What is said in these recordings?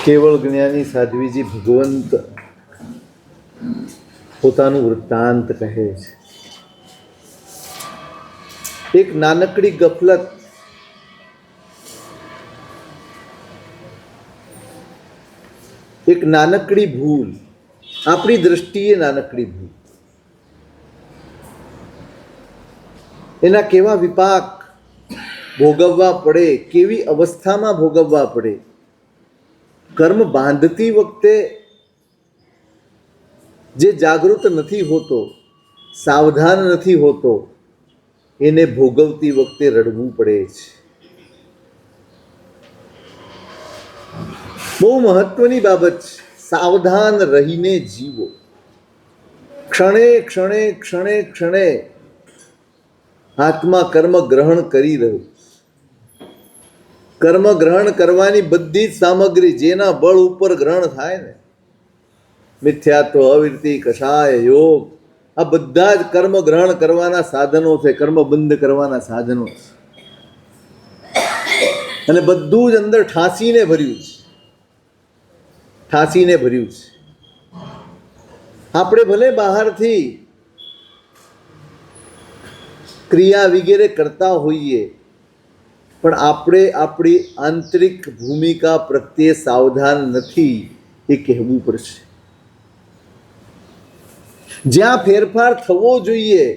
કેવળ જ્ઞાની સાધ્વીજી ભગવંત પોતાનું વૃત્તાંત કહે છે. એક નાનકડી ગફલત, એક નાનકડી ભૂલ, આપણી દ્રષ્ટિએ નાનકડી ભૂલ, એના કેવા વિપાક ભોગવવા પડે, કેવી અવસ્થામાં ભોગવવા પડે. કર્મ બાંધતી વખતે જે જાગૃત નથી હોતો, સાવધાન નથી હોતો, એને ભોગવતી વખતે રડવું પડે છે. બહુ મહત્વની બાબત છે. સાવધાન રહીને જીવો. ક્ષણે ક્ષણે ક્ષણે ક્ષણે આત્મા કર્મ ગ્રહણ કરી રહ્યો. કર્મ ગ્રહણ કરવાની બધી જ સામગ્રી જેના બળ ઉપર ગ્રહણ થાય ને, મિથ્યાત્વ, અવિરતિ, કષાય, યોગ, આ બધા જ કર્મ ગ્રહણ કરવાના સાધનો છે, કર્મ બંધ કરવાના સાધનો છે. અને બધું જ અંદર ઠાંસીને ભર્યું છે, ઠાંસીને ભર્યું છે. આપણે ભલે બહારથી ક્રિયા વગેરે કરતા હોઈએ, પણ આપણે આપણી આંતરિક ભૂમિકા પ્રત્યે સાવધાન નથી, એ કહેવું પડશે. જ્યાં ફેરફાર થવો જોઈએ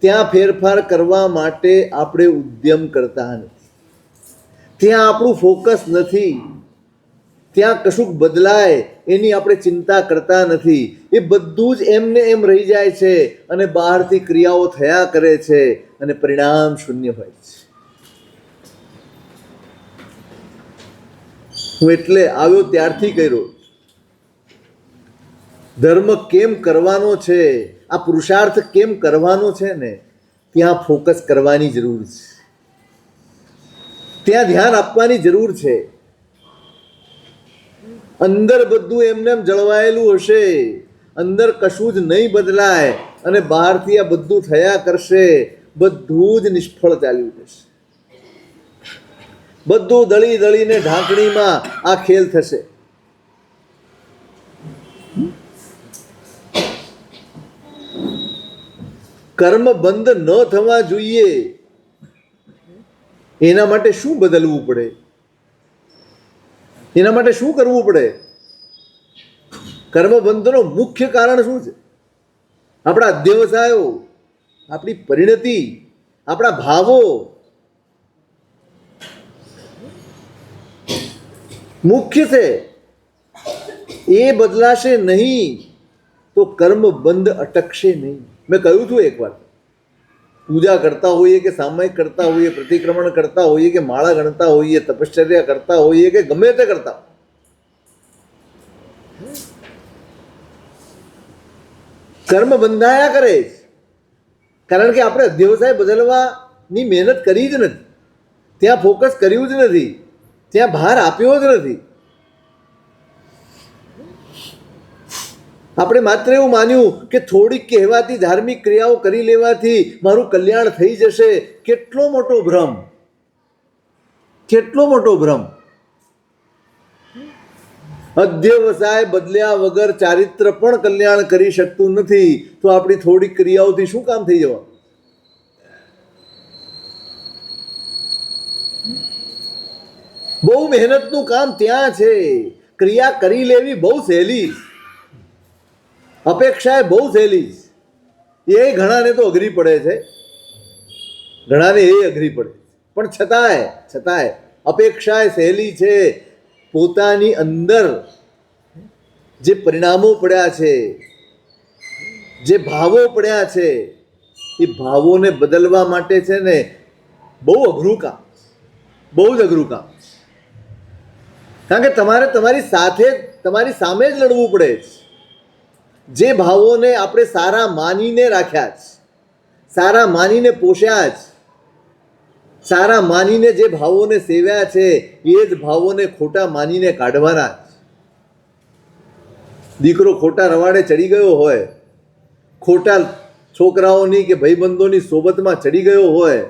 ત્યાં ફેરફાર કરવા માટે આપણે ઉદ્યમ કરતા નથી, ત્યાં આપણું ફોકસ નથી, ત્યાં કશુંક બદલાય એની આપણે ચિંતા કરતા નથી. એ બધું જ એમને એમ રહી જાય છે અને બહારથી ક્રિયાઓ થયા કરે છે અને પરિણામ શૂન્ય હોય છે. હું એટલે આવ્યો ત્યારથી કર્યો. ધર્મ કેમ કરવાનો છે, આ પુરુષાર્થ કેમ કરવાનો છે ને, ત્યાં ફોકસ કરવાની જરૂર છે, ત્યાં ધ્યાન આપવાની જરૂર છે. અંદર બધું એમને એમ જળવાયેલું હશે, અંદર કશું જ નહીં બદલાય અને બહારથી આ બધું થયા કરશે, બધું જ નિષ્ફળ ચાલ્યું જશે. બધું દળી દળીને ઢાંકણીમાં આ ખેલ થશે. કર્મ બંધ ન થવા જોઈએ એના માટે શું બદલવું પડે, એના માટે શું કરવું પડે? કર્મ બંધનો મુખ્ય કારણ શું છે? આપણા અધ્યવસાયો, આપણી પરિણતિ, આપણા ભાવો મુખ્ય છે. એ બદલાશે નહીં તો કર્મ બંધ અટકશે નહીં. મેં કહ્યું હતું એકવાર, પૂજા કરતા હોઈએ કે સામયિક કરતા હોઈએ, પ્રતિક્રમણ કરતા હોઈએ કે માળા ગણતા હોઈએ, તપશ્ચર્યા કરતા હોઈએ કે ગમે તે કરતા, કર્મ બંધાયા કરે, કારણ કે આપણે અધ્યવસાય બદલવાની મહેનત કરી જ નથી, ત્યાં ફોકસ કર્યું જ નથી, ત્યાં ભાર આપ્યો જ નથી. આપણે માત્ર એવું માન્યું કે થોડીક કહેવાતી ધાર્મિક ક્રિયાઓ કરી લેવાથી મારું કલ્યાણ થઈ જશે. કેટલો મોટો ભ્રમ, કેટલો મોટો ભ્રમ. અધ્યવસાય બદલ્યા વગર ચારિત્ર પણ કલ્યાણ કરી શકતું નથી, તો આપણી થોડીક ક્રિયાઓથી શું કામ થઈ જવા? બહુ મહેનતનું કામ ત્યાં છે. ક્રિયા કરી લેવી બહુ સહેલી, અપેક્ષા એ બહુ સહેલી, એ ઘણાને તો અઘરી પડે છે, ઘણાને એ અઘરી પડે, પણ છતાંય અપેક્ષા એ સહેલી છે. પોતાની અંદર જે પરિણામો પડ્યા છે, જે ભાવો પડ્યા છે, એ ભાવોને બદલવા માટે છે ને બહુ અઘરું કામ, બહુ જ અઘરું કામ. કારણ કે તમારે તમારી સાથે, તમારી સામે જ લડવું પડે છે. જે ભાવોને આપણે સારા માનીને રાખ્યા છે, સારા માનીને પોષ્યા છે, સારા માનીને જે ભાવોને સેવ્યા છે, એ જ ભાવોને ખોટા માનીને કાઢવાના છે. દીકરો ખોટા રવાડે ચડી ગયો હોય, ખોટા છોકરાઓની કે ભાઈબંધોની સોબતમાં ચડી ગયો હોય,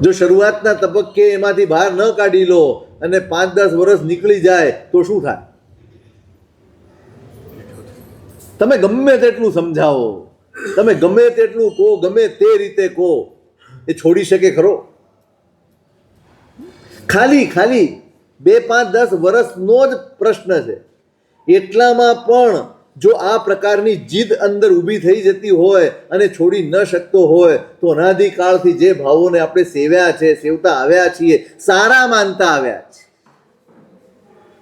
જો શરૂઆતના તબક્કે એમાંથી બહાર ન કાઢી લો અને 5-10 વર્ષ નીકળી જાય તો શું થાય? તમે ગમે તેટલું સમજાવો, તમે ગમે તેટલું કહો, ગમે તે રીતે કહો, એ છોડી શકે ખરો? ખાલી 2-5-10 વર્ષનો જ પ્રશ્ન છે. એટલામાં પણ જો આ પ્રકારની જીદ અંદર ઊભી થઈ જતી હોય અને છોડી ન શકતો હોય તો અનાદિકાળથી જે ભાવોને આપણે સેવ્યા છે, સેવતા આવ્યા છીએ, સારા માનતા આવ્યા છે,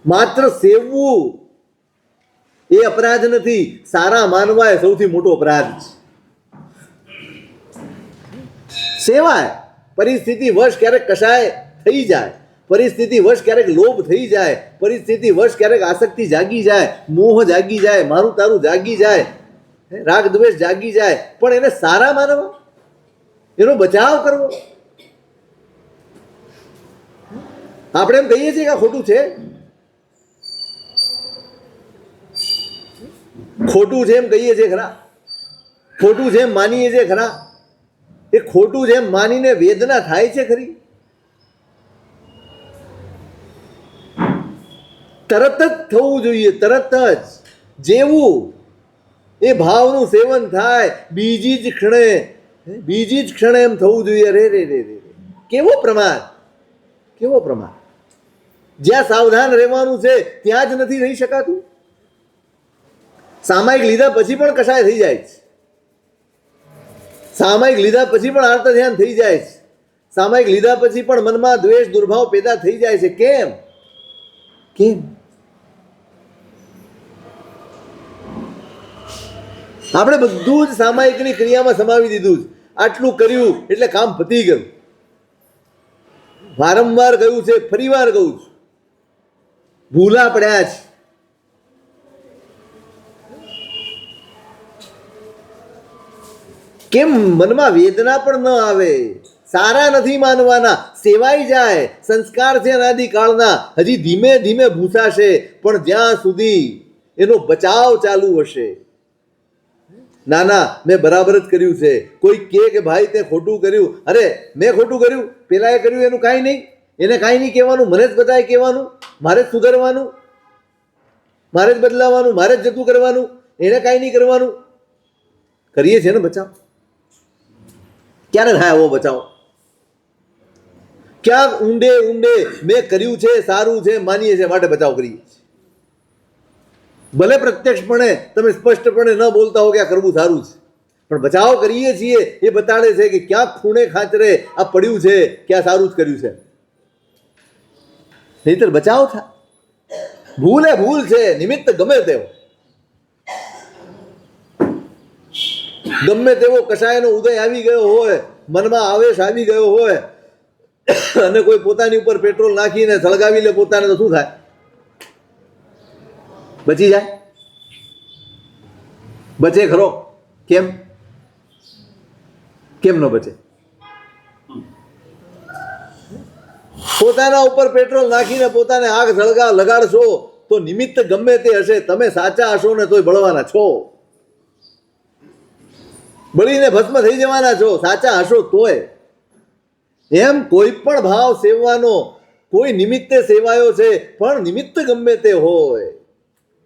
માત્ર સેવવું એ અપરાધ નથી, સારા માનવા એ સૌથી મોટો અપરાધ છે. સેવાય, પરિસ્થિતિ વશ ક્યારેક કશાય થઈ જાય, પરિસ્થિતિ વશ ક્યારેક લોભ થઈ જાય, પરિસ્થિતિ વશ ક્યારેક આસક્તિ જાગી જાય, મોહ જાગી જાય, મારું તારું જાગી જાય, રાગ દ્વેષ જાગી જાય, પણ એને સારા માનવા, એનો બચાવ કરવો. આપણે એમ કહીએ છીએ કે આ ખોટું છે, ખોટું છે એમ કહીએ છીએ ખરા, ખોટું છે એમ માનીએ છીએ ખરા, એ ખોટું છે એમ માનીને વેદના થાય છે ખરી? તરત જ થવું જોઈએ, તરત જ જેવું એ ભાવનું સેવન થાય બીજી જ ક્ષણે એમ થવું જોઈએ. રે રે રે રે કેવો પ્રમાદ, કેવો પ્રમાદ! જ્યાં સાવધાન રહેવાનું છે ત્યાં જ નથી રહી શકાતું. સામાયિક લીધા પછી પણ કશાય થઈ જાય છે, સામાયિક લીધા પછી પણ આર્ત ધ્યાન થઈ જાય છે, સામાયિક લીધા પછી પણ મનમાં દ્વેષ દુર્ભાવ પેદા થઈ જાય છે. કેમ? કેમ? આપણે બધું જ સામાયિકની ક્રિયામાં સમાવી દીધું છે. આટલું કર્યું એટલે કામ પતી ગયું. વારંવાર કહ્યું છે, ફરીવાર કહું છું, ભૂલા પડ્યા છે. કેમ મનમાં વેદના પણ ન આવે? સારા નથી માનવાના, સેવાઈ જાય, સંસ્કાર છે અનાદિકાળના, હજી ધીમે ધીમે ભૂસાશે, પણ જ્યાં સુધી એનો બચાવ ચાલુ હશે. ના ના, મેં બરાબર જ કર્યું છે. કોઈ કહે કે ભાઈ તે ખોટું કર્યું, અરે મેં ખોટું કર્યું, પેલાએ કર્યું એનું કાંઈ નહીં, એને કાંઈ નહીં કહેવાનું, મને જ બધાએ કહેવાનું, મારે જ સુધરવાનું, મારે જ બદલાવાનું, મારે જ જતું કરવાનું, એને કાંઈ નહીં કરવાનું. કરીએ છીએ ને બચાવ? ક્યારે થાય આવો બચાવ? ક્યાંક ઊંડે ઊંડે મેં કર્યું છે, સારું છે માનીએ છીએ માટે બચાવ કરીએ છીએ. ભલે પ્રત્યક્ષપણે તમે સ્પષ્ટપણે ન બોલતા હો કે આ કરવું સારું છે, પણ બચાવ કરીએ છીએ એ બતાડે છે કે ક્યાંક ખૂણે ખાંચરે આ પડ્યું છે કે આ સારું જ કર્યું છે. નહીતર બચાવ થાય. ભૂલ એ ભૂલ છે, નિમિત્ત ગમે તેવો, ગમે તેવો કશાયનો ઉદય આવી ગયો હોય, મનમાં આવેશ આવી ગયો હોય અને કોઈ પોતાની ઉપર પેટ્રોલ નાખીને સળગાવી લે પોતાને, તો શું થાય? બચી જાય? બચે ખરો? કેમ? કેમ ન બચે? પોતાના ઉપર પેટ્રોલ નાખીને પોતાને આગ લગાડશો તો નિમિત્ત ગમે તે હશે, તમે સાચા હશો ને તોય બળવાના છો, બળીને ભસ્મ થઈ જવાના છો, સાચા હશો તોય. એમ કોઈ પણ ભાવ સેવવાનો કોઈ નિમિત્તે સેવાયો છે, પણ નિમિત્ત ગમે તે હોય,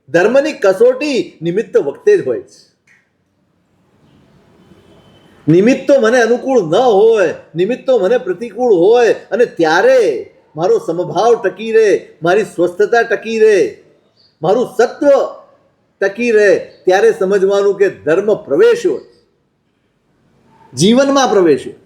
ધર્મની કસોટી નિમિત્ત વખતે જ હોય છે. નિમિત્તો મને અનુકૂળ ન હોય, નિમિત્તો મને પ્રતિકૂળ હોય, અને ત્યારે મારો સમભાવ ટકી રહે, મારી સ્વસ્થતા ટકી રહે, મારું સત્વ ટકી રહે, ત્યારે સમજવાનું કે ધર્મ પ્રવેશ્યો, જીવનમાં પ્રવેશ્યો.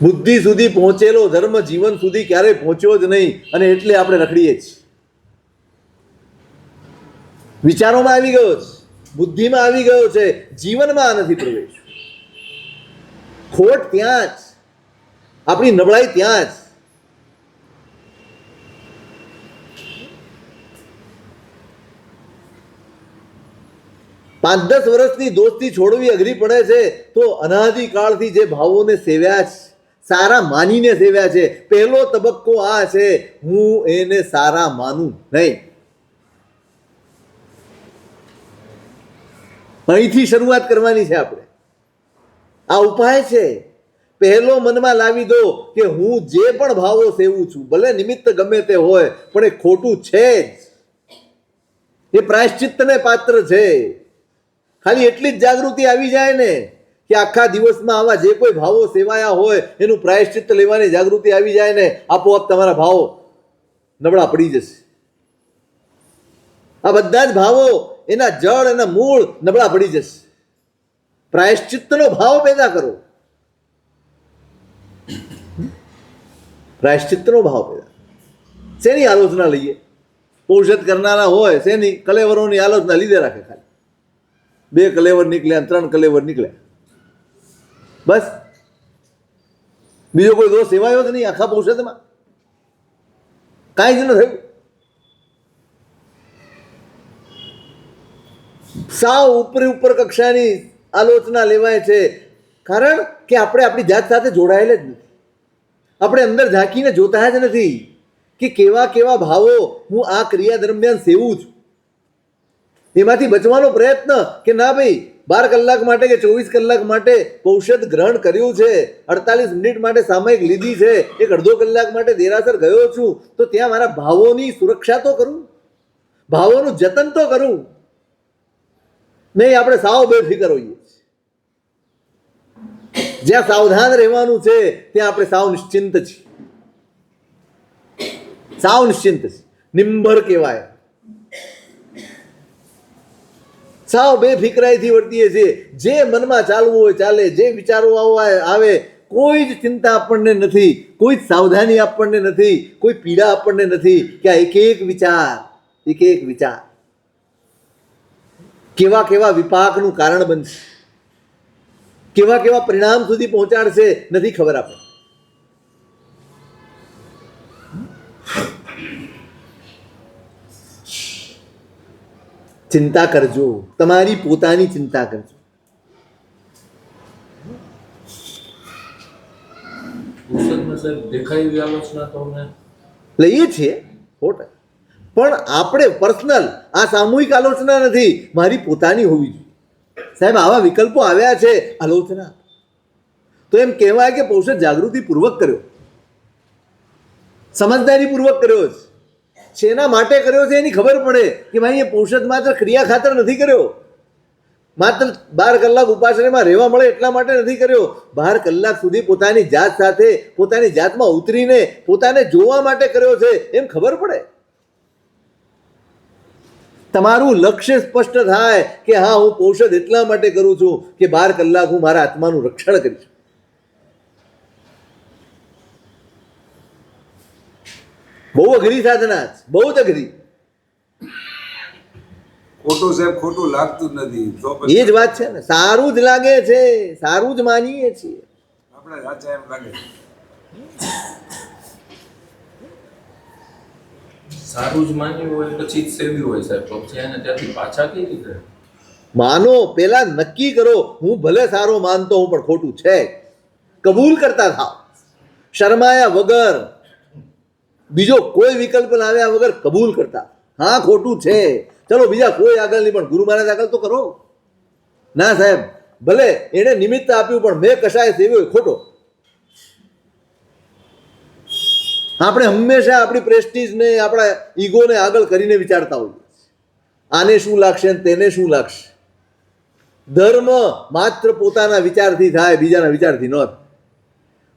બુદ્ધિ સુધી પહોંચેલો ધર્મ જીવન સુધી ક્યારેય પહોંચ્યો જ નહીં, અને એટલે આપણે રખડીએ છીએ. વિચારોમાં આવી ગયો છે, બુદ્ધિમાં આવી ગયો છે, જીવનમાં નથી પ્રવેશ. ખોટ ત્યાં જ, આપણી નબળાઈ ત્યાં જ. પાંચ 10 વર્ષની દોસ્તી છોડવી અઘરી પડે છે, તો અનાદિકાળથી જે ભાવોને સેવ્યા છે, સારા માનીને સેવ્યા છે, પહેલો તબક્કો આ છે, હું એને સારા માનું નહીં. અહીંથી શરૂઆત કરવાની છે આપણે. આ ઉપાય છે. પહેલો મનમાં લાવી દો કે હું જે પણ ભાવો સેવું છું, ભલે નિમિત્ત ગમે તે હોય, પણ એ ખોટું છે જ, એ પ્રાયશ્ચિત્તને પાત્ર છે. ખાલી એટલી જ જાગૃતિ આવી જાય ને કે આખા દિવસમાં આવા જે કોઈ ભાવો સેવાયા હોય એનું પ્રાયશ્ચિત્ત લેવાની જાગૃતિ આવી જાય ને, આપોઆપ તમારા ભાવો નબળા પડી જશે. આ બધા જ ભાવો એના જળ એના મૂળ નબળા પડી જશે. પ્રાયશ્ચિત્તનો ભાવ પેદા કરો, પ્રાયશ્ચિત્તનો ભાવ પેદા. શેની આલોચના લઈએ? ઔષધ કરનારા હોય શેની? કલેવરોની આલોચના લીધે રાખે. ખાલી 2 કલેવર નીકળ્યા, 3 કલેવર નીકળ્યા, બસ. બીજો કોઈ દોષ સેવાયો જ નહીં આખા ઔષધમાં, કાંઈ જ ન થયું. સાવ ઉપર કક્ષાની આલોચના લેવાય છે, કારણ કે આપણે આપણી જાત સાથે જોડાયેલા જ નથી. આપણે અંદર ઝાંકીને જોતા જ નથી કે કેવા કેવા ભાવો હું આ ક્રિયા દરમિયાન સેવું છું. એમાંથી બચવાનો પ્રયત્ન કે ના ભાઈ 12 કલાક માટે કે 24 કલાક માટે ઔષધ ગ્રહણ કર્યું છે, 48 મિનિટ માટે સામયિક લીધી છે, એક અડધો કલાક માટે દેરાસર ગયો છું, તો ત્યાં મારા ભાવોની સુરક્ષા તો કરું, ભાવોનું જતન તો કરું. નહીં, આપણે સાવ બેફિકર હોઈએ. જ્યાં સાવધાન રહેવાનું છે ત્યાં આપણે સાવ નિશ્ચિંત છીએ, સાવ નિશ્ચિંત છીએ, નિંબર કહેવાય. સાવ બેફિકરાઈથી વર્તીએ છીએ. જે મનમાં ચાલવું હોય ચાલે, જે વિચારો આવે, કોઈ જ ચિંતા આપણને નથી, કોઈ જ સાવધાની આપણને નથી, કોઈ પીડા આપણને નથી કે આ એક એક વિચાર કેવા કેવા વિપાકનું કારણ બનશે, કેવા કેવા પરિણામ સુધી પહોંચાડશે, નથી ખબર આપણે. ચિંતા કરજો, તમારી પોતાની ચિંતા કરજો. લઈએ છીએ ખોટ, પણ આપણે પર્સનલ, આ સામૂહિક આલોચના નથી, મારી પોતાની હોવી જોઈએ. સાહેબ, આવા વિકલ્પો આવ્યા છે, આલોચના તો એમ કહેવાય કે પૌષધ જાગૃતિપૂર્વક કર્યો, સમજદારીપૂર્વક કર્યો છે. શેના માટે કર્યો છે એની ખબર પડે કે ભાઈ એ પૌષધ માત્ર ક્રિયા ખાતર નથી કર્યો, માત્ર 12 કલાક ઉપાસનામાં રહેવા મળે એટલા માટે નથી કર્યો. 12 કલાક સુધી પોતાની જાત સાથે, પોતાની જાતમાં ઉતરીને પોતાને જોવા માટે કર્યો છે, એમ ખબર પડે. તમારું લક્ષ્ય સ્પષ્ટ થાય કે હા, હું પૌષધ એટલા માટે કરું છું કે 12 કલાક હું મારા આત્માનું રક્ષણ કરીશ. બહુ અઘરી સાધના છે, બહુ જ અઘરી. ખોટું સાહેબ, ખોટું લાગતું નથી. એ જ વાત છે ને, સારું જ લાગે છે, સારું જ માનીએ છીએ આપણે. સાચા એમ લાગે. સારું જ માન્યું હોય પછી જ સેવ્યું હોય સાહેબ, તો પછી એને ત્યાંથી પાછા કેવી રીતે? માનો, પેલા નક્કી કરો, હું ભલે સારો માનતો હું પણ ખોટું છે, કબૂલ કરતા થાવ, શરમાયા વગર, બીજો કોઈ વિકલ્પ લાવ્યા વગર કબૂલ કરતા. હા, ખોટું છે, ચલો બીજા કોઈ આગળ નહીં, પણ ગુરુ મહારાજ આગળ તો કરો. ના સાહેબ, ભલે એને નિમિત્ત આપ્યું પણ મેં કશાય સેવ્યો ખોટો. આપણે હંમેશા આપણી પ્રેસ્ટીજને, આપણા ઈગોને આગળ કરીને વિચારતા હોઈએ, આને શું લાગશે તેને શું લાગશે. ધર્મ માત્ર પોતાના વિચારથી થાય, બીજાના વિચારથી ન થાય.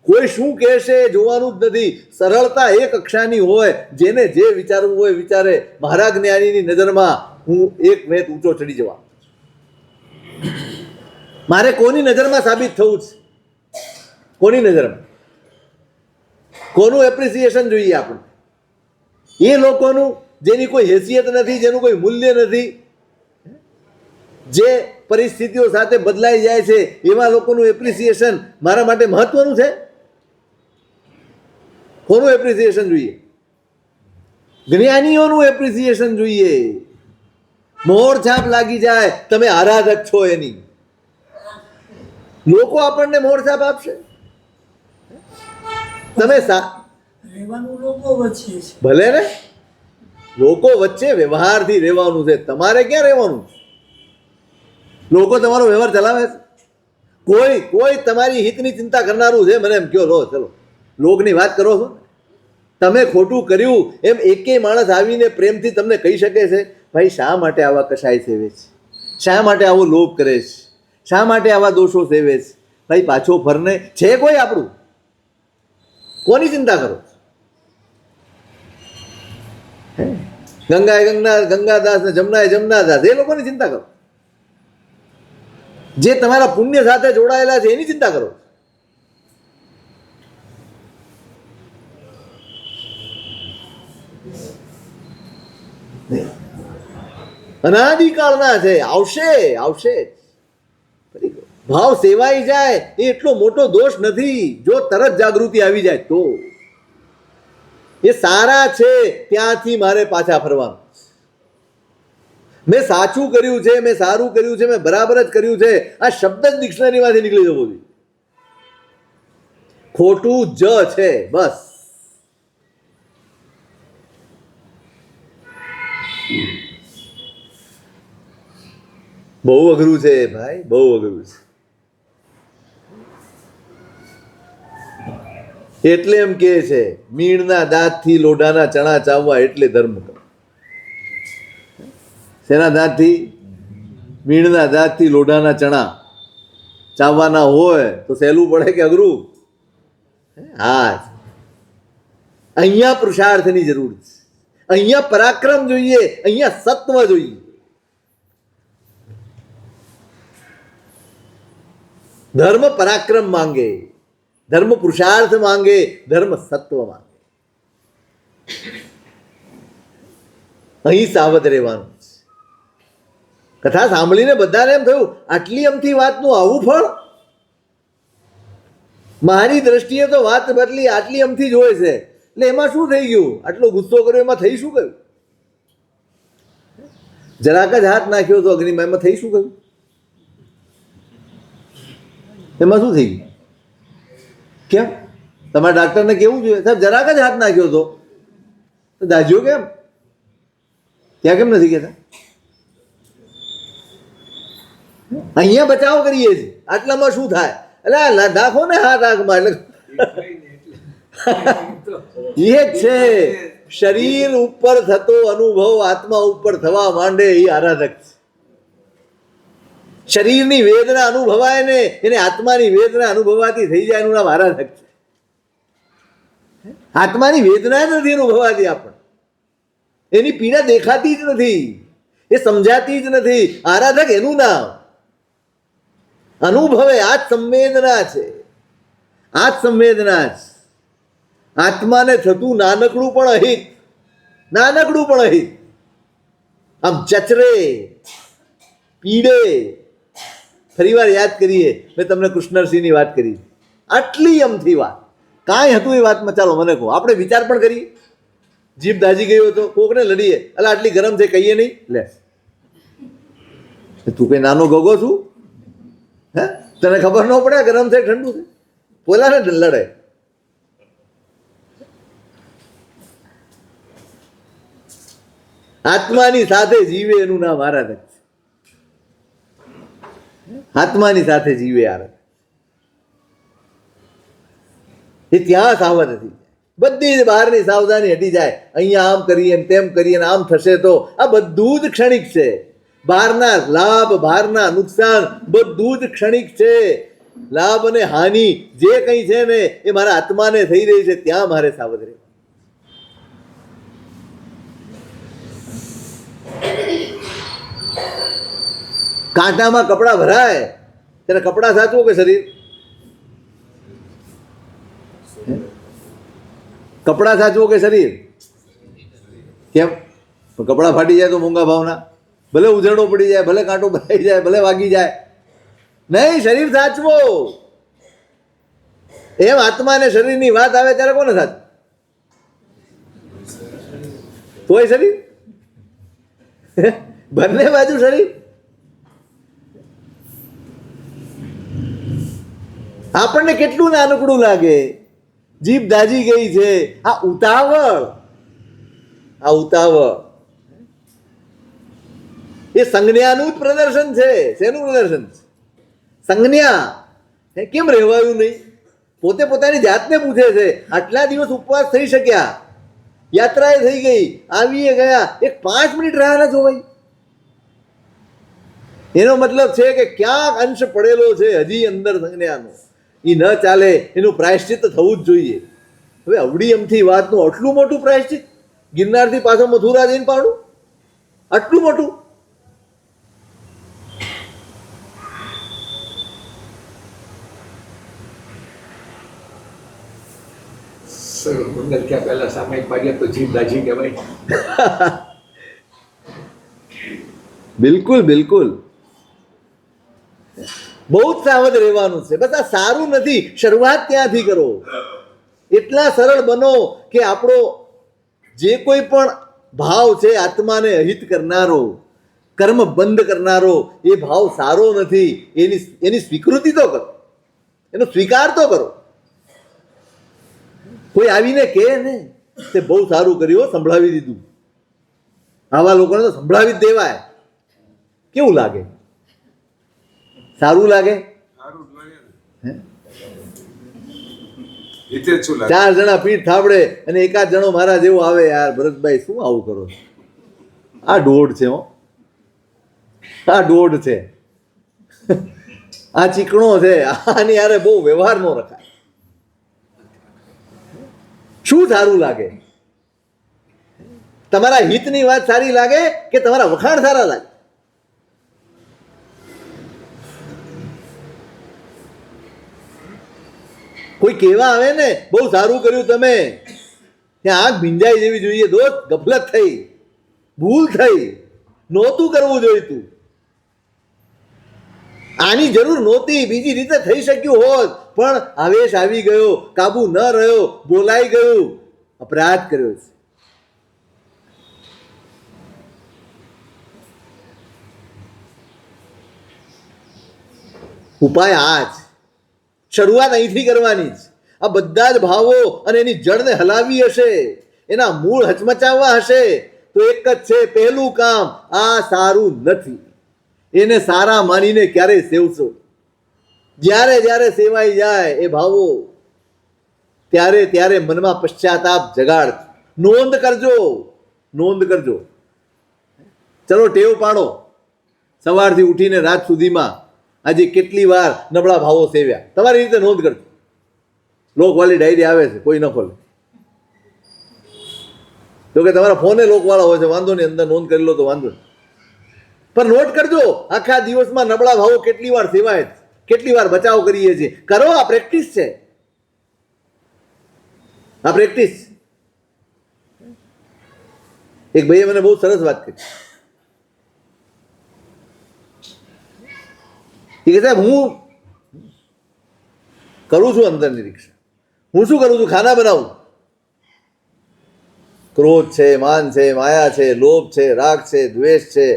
કોઈ શું કહેશે જોવાનું જ નથી. સરળતા એ કક્ષાની હોય, જેને જે વિચારવું હોય વિચારે. મારા જ્ઞાનીની નજરમાં હું એક વેત ઊંચો ચડી જવા, મારે કોની નજરમાં સાબિત થવું છે? કોની નજરમાં? કોનું એપ્રિસિએશન જોઈએ આપણે? એ લોકોનું જેની કોઈ હેસિયત નથી, જેનું કોઈ મૂલ્ય નથી, જે પરિસ્થિતિઓ સાથે બદલાઈ જાય છે, એવા લોકોનું એપ્રિસિએશન મારા માટે મહત્વનું છે? કોનું એપ્રિસિએશન જોઈએ? જ્ઞાનીઓનું એપ્રિસિએશન જોઈએ. મોર છાપ લાગી જાય, તમે આરાધક છો એની. લોકો આપણને મોર છાપ આપશે? તમે ભલે ને, લોકો વચ્ચે વ્યવહારથી રહેવાનું છે. તમારે ક્યાં રહેવાનું? લોકો તમારો વ્યવહાર ચલાવે છે. કોઈ તમારી હિતની ચિંતા કરનારું છે? મને એમ કહો. લો ચલો, લોકની વાત કરો છો. તમે ખોટું કર્યું એમ એકેય માણસ આવીને પ્રેમથી તમને કહી શકે છે, ભાઈ શા માટે આવા કશાય સેવે છે, શા માટે આવો લોભ કરે છે, શા માટે આવા દોષો સેવે છે? ભાઈ પાછો ફરને છે કોઈ આપણું? કોની ચિંતા કરો? ગંગાએ ગંગાદાસ ને જમનાએ જમનાદાસ, એ લોકોની ચિંતા કરો. જે તમારા પુણ્ય સાથે જોડાયેલા છે એની ચિંતા કરો. અનાદિકાળના છે, આવશે. ભાવ સેવાઈ જાય એ એટલો મોટો દોષ નથી, જો તરત જાગૃતિ આવી જાય તો. એ સારા છે ત્યાંથી મારે પાછા ફરવાનું. મેં સાચું કર્યું છે, મેં સારું કર્યું છે, મેં બરાબર જ કર્યું છે, આ શબ્દ જ ડિક્શનરીમાંથી નીકળી જવો જોઈએ. ખોટું જ છે બસ. બહુ અઘરું છે ભાઈ, બહુ અઘરું છે. એટલે એમ કે છે, મીણના દાંતથી લોઢાના ચણા ચાવવા એટલે ધર્મ કરો. શેના દાંતથી? મીણના દાંતથી લોઢાના ચણા ચાવવાના હોય તો સહેલું પડે કે અઘરું? હા, અહીંયા પુરુષાર્થની જરૂર છે, અહીંયા પરાક્રમ જોઈએ, અહીંયા સત્વ જોઈએ. ધર્મ પરાક્રમ માંગે, ધર્મ પુરુષાર્થ માંગે, ધર્મ સત્વ માંગે. અહીં સાવધ રહેવાનું છે. કથા સાંભળીને બધાને એમ થયું આટલી અમથી વાતનું આવું ફળ? મારી દ્રષ્ટિએ તો વાત બદલી આટલી અમથી જ હોય છે, એટલે એમાં શું થઈ ગયું? આટલો ગુસ્સો કર્યો એમાં થઈ શું ગયું? જરાક જ હાથ નાખ્યો તો અગ્નિમાં, એમાં થઈ શું ગયું? એમાં શું થઈ ગયું? કેમ? તમારા ડાક્ટરને કેવું જોઈએ સાહેબ જરાક જ હાથ નાખ્યો તો દાજ્યો કેમ? ત્યાં કેમ નથી કહેતા? અહીંયા બચાવ કરીએ છીએ, આટલામાં શું થાય? એટલે નાખો ને હાથ આંખમાં. એટલે એ જ છે, શરીર ઉપર થતો અનુભવ આત્મા ઉપર થવા માંડે એ આરાધક છે. શરીરની વેદના અનુભવાય ને એને આત્માની વેદના અનુભવાતી થઈ જાય એનું નામ આરાધક છે. આત્માની વેદના જ નથી અનુભવાતી આપણને, એની પીડા દેખાતી જ નથી, એ સમજાતી જ નથી. આરાધક એનું નામ. અનુભવે આ જ સંવેદના છે, આ જ સંવેદના છે. આત્માને થતું નાનકડું પણ અહિત, નાનકડું પણ અહિત, આમ ચચરે, પીડે. ફરી વાર યાદ કરીએ, મેં તમને કૃષ્ણસિંહની વાત કરી, આટલી અમથી વાત કાંઈ હતું એ વાતમાં. ચાલો મને કહો, આપણે વિચાર પણ કરીએ. જીભ દાજી ગયો હતો, કોકને લડીએ, એટલે આટલી ગરમ છે કહીએ નહીં, લે તું કઈ નાનો ગોગો છું? હે, તને ખબર ન પડે ગરમ છે ઠંડુ છે? પોલાને લડે. આત્માની સાથે જીવે એનું નામ આરાધક છે. આત્માની સાથે જીવે આરાધક, એ ત્યાં સાવધ હતી. બધી જ બહારની સાવધાની હટી જાય. અહીંયા આમ કરીએ ને તેમ કરીએ ને આમ થશે તો, આ બધું જ ક્ષણિક છે. બહારના લાભ, બહારના નુકસાન બધું જ ક્ષણિક છે. લાભ અને હાનિ જે કંઈ છે ને એ મારા આત્માને થઈ રહી છે, ત્યાં મારે સાવધ રહેવું. કાંટામાં કપડાં ભરાય ત્યારે કપડાં સાચવું કે શરીર? કપડાં સાચવું કે શરીર? કેમ? કપડાં ફાટી જાય તો મોંઘા ભાવના, ભલે ઉજરડો પડી જાય, ભલે કાંટો ભરાઈ જાય, ભલે વાગી જાય, નહીં, શરીર સાચવો. એમ આત્મા અને શરીરની વાત આવે ત્યારે કોને સાચવું? તોય શરીર, બંને બાજુ શરીર. આપણને કેટલું નાનકડું લાગે, જીભ દાજી ગઈ છે. આ ઉતાવળ, આ ઉતાવળ એ સંજ્ઞાનું જ પ્રદર્શન છે. શેનું પ્રદર્શન છે? સંજ્ઞા. કેમ રહેવાયું નહીં? પોતે પોતાની જાતને પૂછે છે, આટલા દિવસ ઉપવાસ થઈ શક્યા, યાત્રાએ થઈ ગઈ, આવીએ ગયા, એક 5 મિનિટ રાહ ન જોવાય? એનો મતલબ છે કે ક્યાંક અંશ પડેલો છે હજી અંદર સંજ્ઞાનો, એ ન ચાલે, એનું પ્રાયશ્ચિત થવું જ જોઈએ. હવે અવડી અમથી વાતનું આટલું મોટું પ્રાયશ્ચિત, ગિરનારથી પાછો મથુરા જઈને પાડું, આટલું મોટું? મંગલ ક્યાં પહેલા સામાયિક પાડ્યા તો જીભ દાજી કહેવાય. બિલકુલ બિલકુલ, બહુ જ સાવધ રહેવાનું છે. બસ આ સારું નથી, શરૂઆત ત્યાંથી કરો. એટલા સરળ બનો કે આપણો જે કોઈ પણ ભાવ છે આત્માને અહિત કરનારો, કર્મ બંધ કરનારો, એ ભાવ સારો નથી, એની સ્વીકૃતિ તો કરો, એનો સ્વીકાર તો કરો. કોઈ આવીને કહે ને તે બહુ સારું કર્યું, સંભળાવી દીધું, આવા લોકોને તો સંભળાવી જ દેવાય. કેવું લાગે? સારું લાગે? સારું જ લાગે ને. હે? રીતે જ શું લાગે? 4 જણા પીઠ થાબડે અને એકાદ જણો મારા જેવો આવે, યાર ભરતભાઈ શું આવું કરો છો? આ દોઢ છે, હો, આ દોઢ છે, આ ચીકણો છે, આની યારે બહુ વ્યવહાર નો રખાય. શું સારું લાગે? તમારા હિતની વાત સારી લાગે કે તમારા વખાણ સારા લાગે? કોઈ કહેવા આવે ને બહુ સારું કર્યું તમે, ત્યાં આંખ ભીંજાઈ જેવી જોઈએ. દોસ્ત, ગફલત થઈ, ભૂલ થઈ, નહોતું કરવું જોઈતું, આની જરૂર નહોતી, બીજી રીતે થઈ શક્યું હોત, પણ આવેશ આવી ગયો, કાબુ ન રહ્યો, બોલાઈ ગયું, અપરાધ કર્યો છે. ઉપાય આ જ, શરૂઆત અહીંથી કરવાની જ. આ બધા જ ભાવો અને એની જડને હલાવી હશે, એના મૂળ હચમચાવવા હશે, તો એક જ છે, પહેલું કામ, આ સારું નથી, એને સારા માનીને ક્યારેય સેવશો. જ્યારે જ્યારે સેવાઈ જાય એ ભાવો, ત્યારે ત્યારે મનમાં પશ્ચાતાપ જગાડ. નોંધ કરજો, નોંધ કરજો. ચલો ટેવ પાડો, સવારથી ઉઠીને રાત સુધીમાં આજે કેટલી વાર નબળા ભાવો સેવ્યા, તમારી રીતે નોંધ કરજો. લોકવાળી ડાયરી આવે છે, કોઈ ન ખોલે. જો કે તમારા ફોને લોકવાળા હોય છે, વાંધો નહીં, અંદર નોંધ કરી લો તો વાંધો નહીં, પણ નોટ કરજો આખા દિવસમાં નબળા ભાવો કેટલી વાર સેવાય, કેટલી વાર બચાવ કરીએ છીએ. કરો, આ પ્રેક્ટિસ છે, આ પ્રેક્ટિસ. એક ભાઈએ મને બહુ સરસ વાત કરી. એ કે સાહેબ, હું કરું છું અંદર નિરીક્ષણ, હું શું કરું છું? ખાના બનાવું. ક્રોધ છે, માન છે, માયા છે, લોભ છે, રાગ છે, દ્વેષ છે,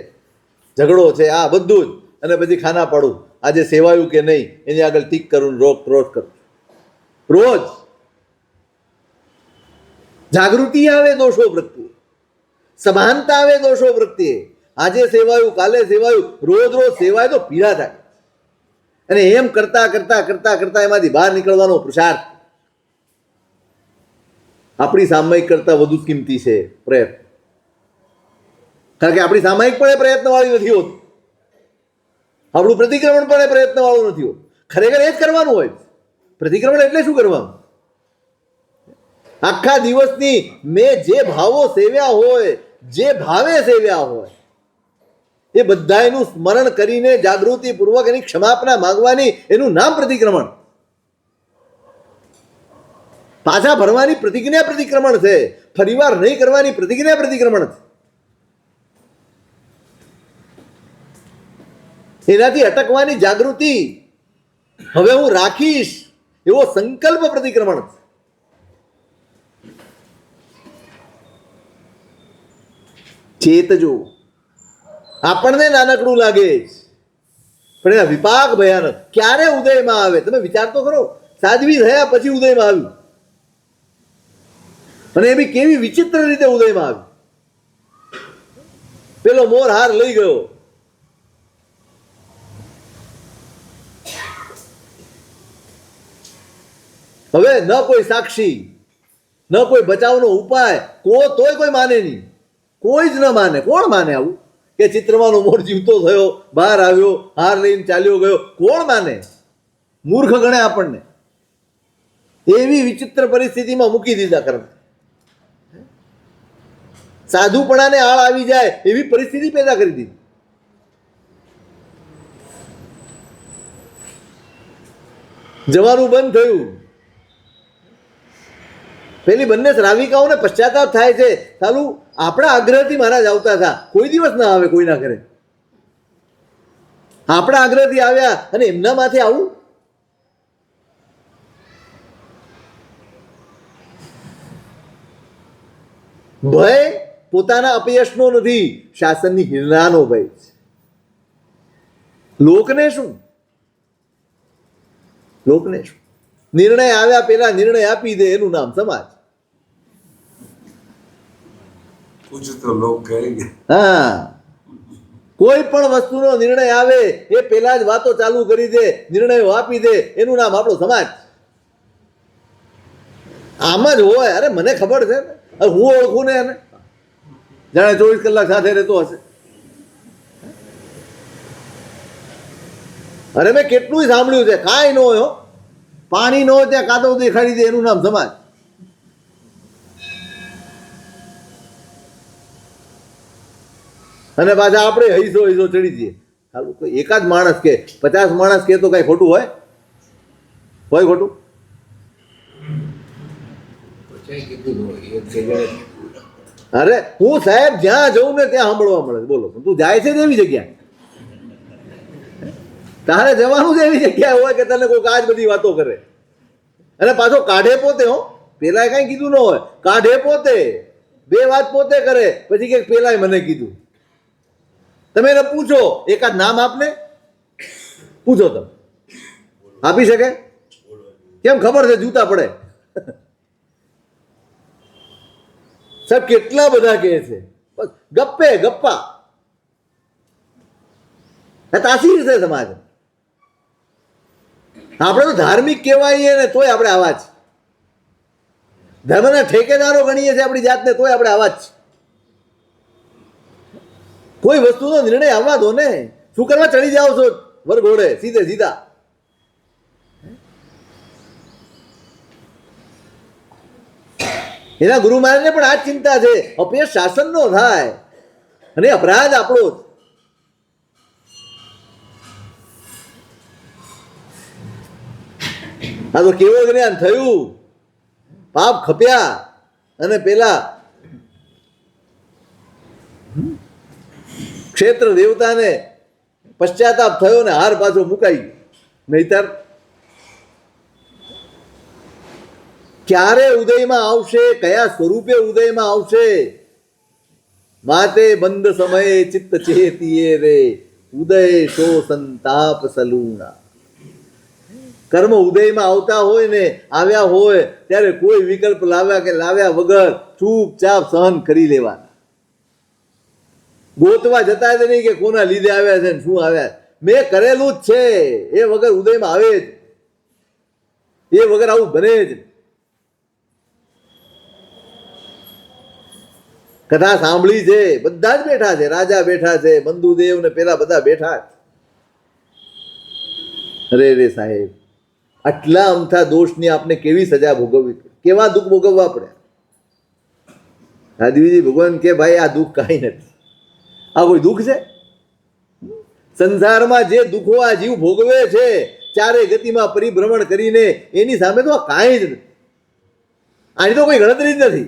ઝઘડો છે, આ બધું જ, અને પછી ખાના પાડું. આજે સેવાયું કે નહીં એની આગળ ટીક કરું, રોજ કરું. રોજ જાગૃતિ આવે દોષો પ્રત્યે, સભાનતા આવે દોષો પ્રત્યે. આજે સેવાયું, કાલે સેવાયું, રોજ રોજ સેવાય તો પીડા થાય. અને એમ કરતા કરતા કરતા કરતા એમાંથી બહાર નીકળવાનો પુરુષાર્થ. આપણી સામાયિક કરતા વધુ કિંમતી છે પ્રયત્ન, કારણ કે આપણી સામાયિક પણ એ પ્રયત્ન વાળી નથી હોતી, આપણું પ્રતિક્રમણ પણ એ પ્રયત્ન વાળું નથી હોતું. ખરેખર એ જ કરવાનું હોય. પ્રતિક્રમણ એટલે શું કરવાનું? આખા દિવસની મેં જે ભાવો સેવ્યા હોય, જે ભાવે સેવ્યા હોય, એ બધાનું સ્મરણ કરીને જાગૃતિપૂર્વક એની ક્ષમાપના માંગવાની, એનું નામ પ્રતિક્રમણ. પાછા ભરવાની પ્રતિજ્ઞા પ્રતિક્રમણ છે, ફરીવાર નહીં કરવાની પ્રતિજ્ઞા પ્રતિક્રમણ છે. એનાથી અટકવાની જાગૃતિ, હવે હું રાખીશ એવો સંકલ્પ પ્રતિક્રમણ છે. ચેતજો. આપણને નાનકડું લાગે પણ એના વિપાક ભયાનક. ક્યારે ઉદયમાં આવે તમે વિચાર તો કરો. સાધ્વી થયા પછી ઉદયમાં આવ્યું, અને એ બી કેવી વિચિત્ર રીતે ઉદયમાં આવ્યું. પેલો મોર હાર લઈ ગયો, હવે ન કોઈ સાક્ષી, ન કોઈ બચાવનો ઉપાય, તોય કોઈ માને નહીં, કોઈ જ ન માને. કોણ માને આવું કે ચિત્રમાંનો મોર જીવતો થયો, બહાર આવ્યો, હાર લઈને ચાલ્યો ગયો? કોણ માને? મૂર્ખ ગણે આપણને. એવી વિચિત્ર પરિસ્થિતિમાં મૂકી દીધા કર્મ. સાધુપણાને આળ આવી જાય એવી પરિસ્થિતિ પેદા કરી દીધી. જવાનું બંધ થયું. પેલી બંને શ્રાવિકાઓને પશ્ચાતાપ થાય છે, સાલું આપણા આગ્રહથી મહારાજ આવતા હતા, કોઈ દિવસ ના આવે કોઈના ઘરે. આપણા આગ્રહથી આવ્યા અને એમના માથે આવું. ભય પોતાના અપયશનો નથી, શાસનની હિરણાનો ભય છે. લોકને શું? લોકને શું? નિર્ણય આવ્યા પેલા નિર્ણય આપી દે એનું નામ સમાજ. कुछ तो लोग कहेंगे હા, કોઈ પણ વસ્તુનો નિર્ણય આવે એ પેલા જ વાતો ચાલુ કરી દે, નિર્ણયો આપી દે, એનું નામ આપણો સમાજ. આમ જ હોય. અરે મને ખબર છે ને, હું ઓળખું ને એને, જાણે 24 કલાક સાથે રહેતો હશે. અરે મેં કેટલું સાંભળ્યું છે, કાંઈ ન હોય, પાણી ન હોય ત્યાં કાદવ દેખાડી દે, એનું નામ સમાજ. અને પાછા આપણે હૈસો હૈસો ચડી જઈએ. હાલું કોઈ એકાદ માણસ કે 50 માણસ કે તો કઈ ખોટું હોય? હોય ખોટું? પછી કીધું હોય, એક જગ્યાએ અરે હું સાહેબ જ્યાં જઉં ને ત્યાં સાંભળવા મળે. બોલો, તું જાય છે જ એવી જગ્યા, તારે જવાનું જ એવી જગ્યા હોય કે તને કોઈ આજ બધી વાતો કરે. અને પાછો કાઢે પોતે. પેલા કઈ કીધું ન હોય, કાઢે પોતે, બે વાત પોતે કરે, પછી કે પેલાય મને કીધું. તમે એને પૂછો, એકાદ નામ આપને પૂછો, તમે આપી શકે? કેમ? ખબર છે જૂતા પડે. સાહેબ કેટલા બધા કહે છે, બસ ગપ્પે ગપ્પા. તાસીર છે સમાજ. આપણે તો ધાર્મિક કહેવાઈએ ને તોય આપણે આવા જ. ધર્મના ઠેકેદારો ગણીએ છીએ આપણી જાતને, તોય આપણે આવા જ. કોઈ વસ્તુનો નિર્ણય આવવા દો ને. શું કરવા ચડી જાઓ છો વરઘોડે સીધે સીધા? એના ગુરુ મહારાજને પણ આ જ ચિંતા છે, અપયશ શાસન નો થાય અને અપરાધ આપણો જ. આ તો કેવળ જ્ઞાન થયું, પાપ ખપ્યા અને પેલા ક્ષેત્ર દેવતાને પશ્ચાતાપ થયો ને હાર પાછો મુકાઈ ગયો. નહીતર ક્યારે ઉદયમાં આવશે, કયા સ્વરૂપે ઉદયમાં આવશે? માતે બંધ સમયે ચિત્ત ચેતીએ રે, ઉદય શો સંતાપ સલૂણા. કર્મ ઉદયમાં આવતા હોય ને, આવ્યા હોય ત્યારે કોઈ વિકલ્પ લાવ્યા કે લાવ્યા વગર ચૂપચાપ સહન કરી લેવાના. ગોતવા જતા જ નહીં કે કોના લીધે આવ્યા છે ને શું આવ્યા. મેં કરેલું જ છે એ વગર ઉદયમાં આવે જ, એ વગર આવું બને જ. કથા સાંભળી છે, બધા જ બેઠા છે, રાજા બેઠા છે, બંધુદેવ ને પેલા બધા બેઠા. અરે રે સાહેબ, આટલા અમથા દોષની આપને કેવી સજા ભોગવવી, કેવા દુઃખ ભોગવવા પડે. આદિજી ભગવાન કે ભાઈ આ દુઃખ કાંઈ નથી. આ કોઈ દુઃખ છે? સંસારમાં જે દુઃખો આ જીવ ભોગવે છે ચારે ગતિમાં પરિભ્રમણ કરીને, એની સામે તો આ કાંઈ જ નથી. આની તો કોઈ ગણતરી જ નથી.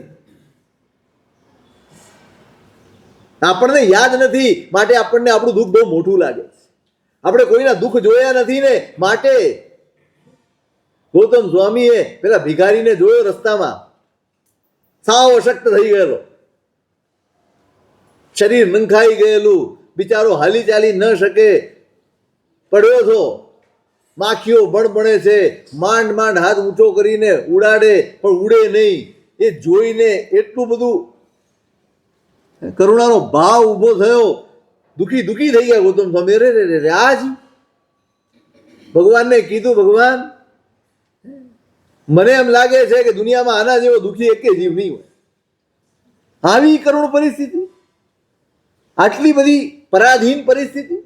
આપણને યાદ નથી માટે આપણને આપણું દુઃખ બહુ મોટું લાગે છે. આપણે કોઈના દુઃખ જોયા નથી ને માટે. ગૌતમ સ્વામીએ પેલા ભિખારીને જોયો રસ્તામાં, સાવ અશક્ત થઈ ગયેલો, શરીર નંખાઈ ગયેલું, બિચારો હાલી ચાલી ન શકે, પડ્યો છો, માખીઓ બણબણે છે, માંડ માંડ હાથ ઊંચો કરીને ઉડાડે પણ ઉડે નહીં. એ જોઈને એટલું બધું કરુણાનો ભાવ ઊભો થયો, દુઃખી દુઃખી થઈ ગયા ગૌતમ સ્વામી. રે રે રે આજ ભગવાનને કીધું, ભગવાન મને એમ લાગે છે કે દુનિયામાં આના જેવો દુઃખી એકે જીવ નહીં હોય. આવી કરુણ પરિસ્થિતિ, આટલી બધી પરાધીન પરિસ્થિતિ,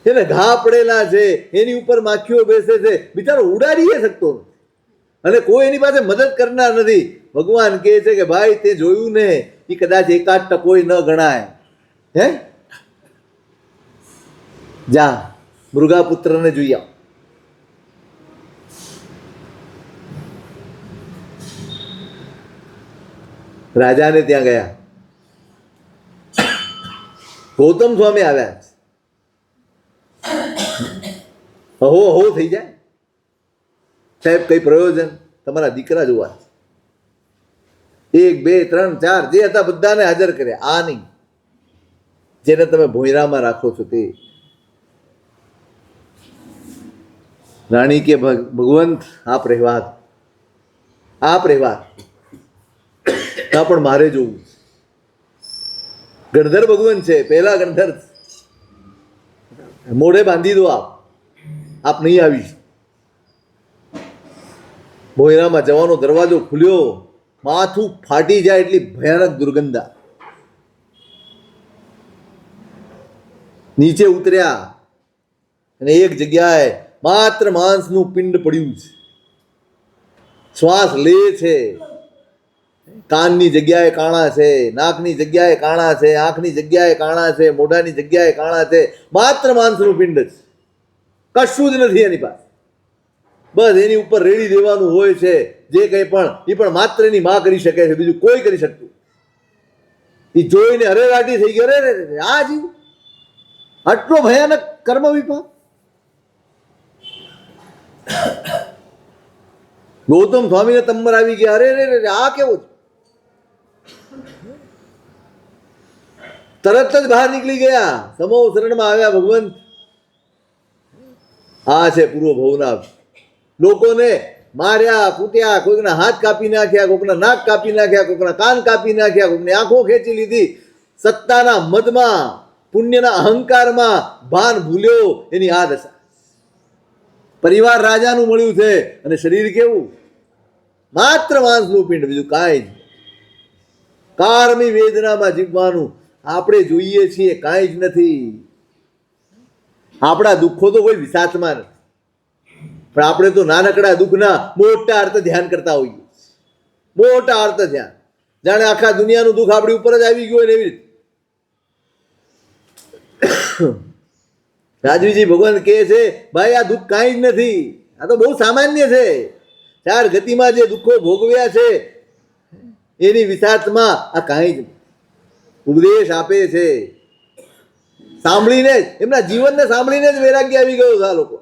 એને ઘા પડેલા છે, એની ઉપર માખીઓ બેસે છે, બિચારો ઉડાડી શકતો નથી અને કોઈ એની પાસે મદદ કરનાર નથી. ભગવાન કહે છે કે ભાઈ તે જોયું ને એ કદાચ 1% ન ગણાય. હે, જા મૃગાપુત્રને જોઈ આવ. રાજાને ત્યાં ગયા. ગૌતમ સ્વામી આવ્યા છે. અહો અહો થઈ જાય. સાહેબ કઈ પ્રયોજન, તમારા દીકરા જોવા છે. 1 2 3 4 જે હતા બધાને હાજર કર્યા. આ નહીં, જેને તમે ભોંયરામાં રાખો છો તે. રાણી કે ભગવંત આપ રહેવા દો, આપ રહેવા દો. ના પણ મારે જોવું. ગણધર ભગવાન છે, પહેલા ગણધર. મોઢે બાંધી દો આપ નહીં આવીશ. ભોયરામાં જવાનો દરવાજો ખુલ્યો, માથું ફાટી જાય એટલી ભયાનક દુર્ગંધા. નીચે ઉતર્યા અને એક જગ્યાએ માત્ર માંસનું પિંડ પડ્યું છે. શ્વાસ લે છે, કાનની જગ્યાએ કાણા છે, નાકની જગ્યાએ કાણા છે, આંખની જગ્યાએ કાણા છે, મોઢાની જગ્યાએ કાણા છે. માત્ર માંસનું પિંડ છે, કશું જ નથી એની પાસે. બસ એની ઉપર રેડી દેવાનું હોય છે જે કંઈ પણ. એ પણ માત્ર એની માં કરી શકે છે, બીજું કોઈ કરી શકતું. એ જોઈને હરેરાટી થઈ ગયો. રે આ જીવ, આટલો ભયાનક કર્મ વિપાક. ગૌતમ સ્વામીને તંબર આવી ગયા. અરે રે રે આ કેવો છે? તરત જ બહાર નીકળી ગયા. સમો શરણમાં આવ્યા. ભગવંત આ છે પૂર્વ ભવના. લોકોને માર્યા, કૂટ્યા, કોઈકના હાથ કાપી નાખ્યા, કોઈકના નાક કાપી નાખ્યા, કોઈકના કાન કાપી નાખ્યા, કોઈકની આંખો ખેંચી લીધી. સત્તાના મદમાં, પુણ્યના અહંકારમાં ભાન ભૂલ્યો. એની આ દશા. પરિવાર રાજાનું મળ્યું છે અને શરીર કેવું? માત્ર માંસનું પિંડ, બીજું કાંઈ જ. કારમી વેદનામાં જીવવાનું આપણે જોઈએ છીએ, કાંઈ જ નથી. આપણા દુઃખો તો કોઈ વિસાતમાં નથી, પણ આપણે તો નાનકડા દુઃખના મોટા અર્થ ધ્યાન કરતા હોઈએ. મોટા અર્થ ધ્યાન, જાણે આખા દુનિયાનું દુઃખ આપણી ઉપર જ આવી ગયું હોય ને એવી રીતે. રાજવીજી ભગવાન કહે છે ભાઈ આ દુઃખ કાંઈ જ નથી, આ તો બહુ સામાન્ય છે. 4 ગતિમાં જે દુઃખો ભોગવ્યા છે એની વિસાતમાં આ કાંઈ જ ઉપદેશ આપે છે. સાંભળીને જ, એમના જીવનને સાંભળીને જ વૈરાગ્ય આવી ગયો છે આ લોકો.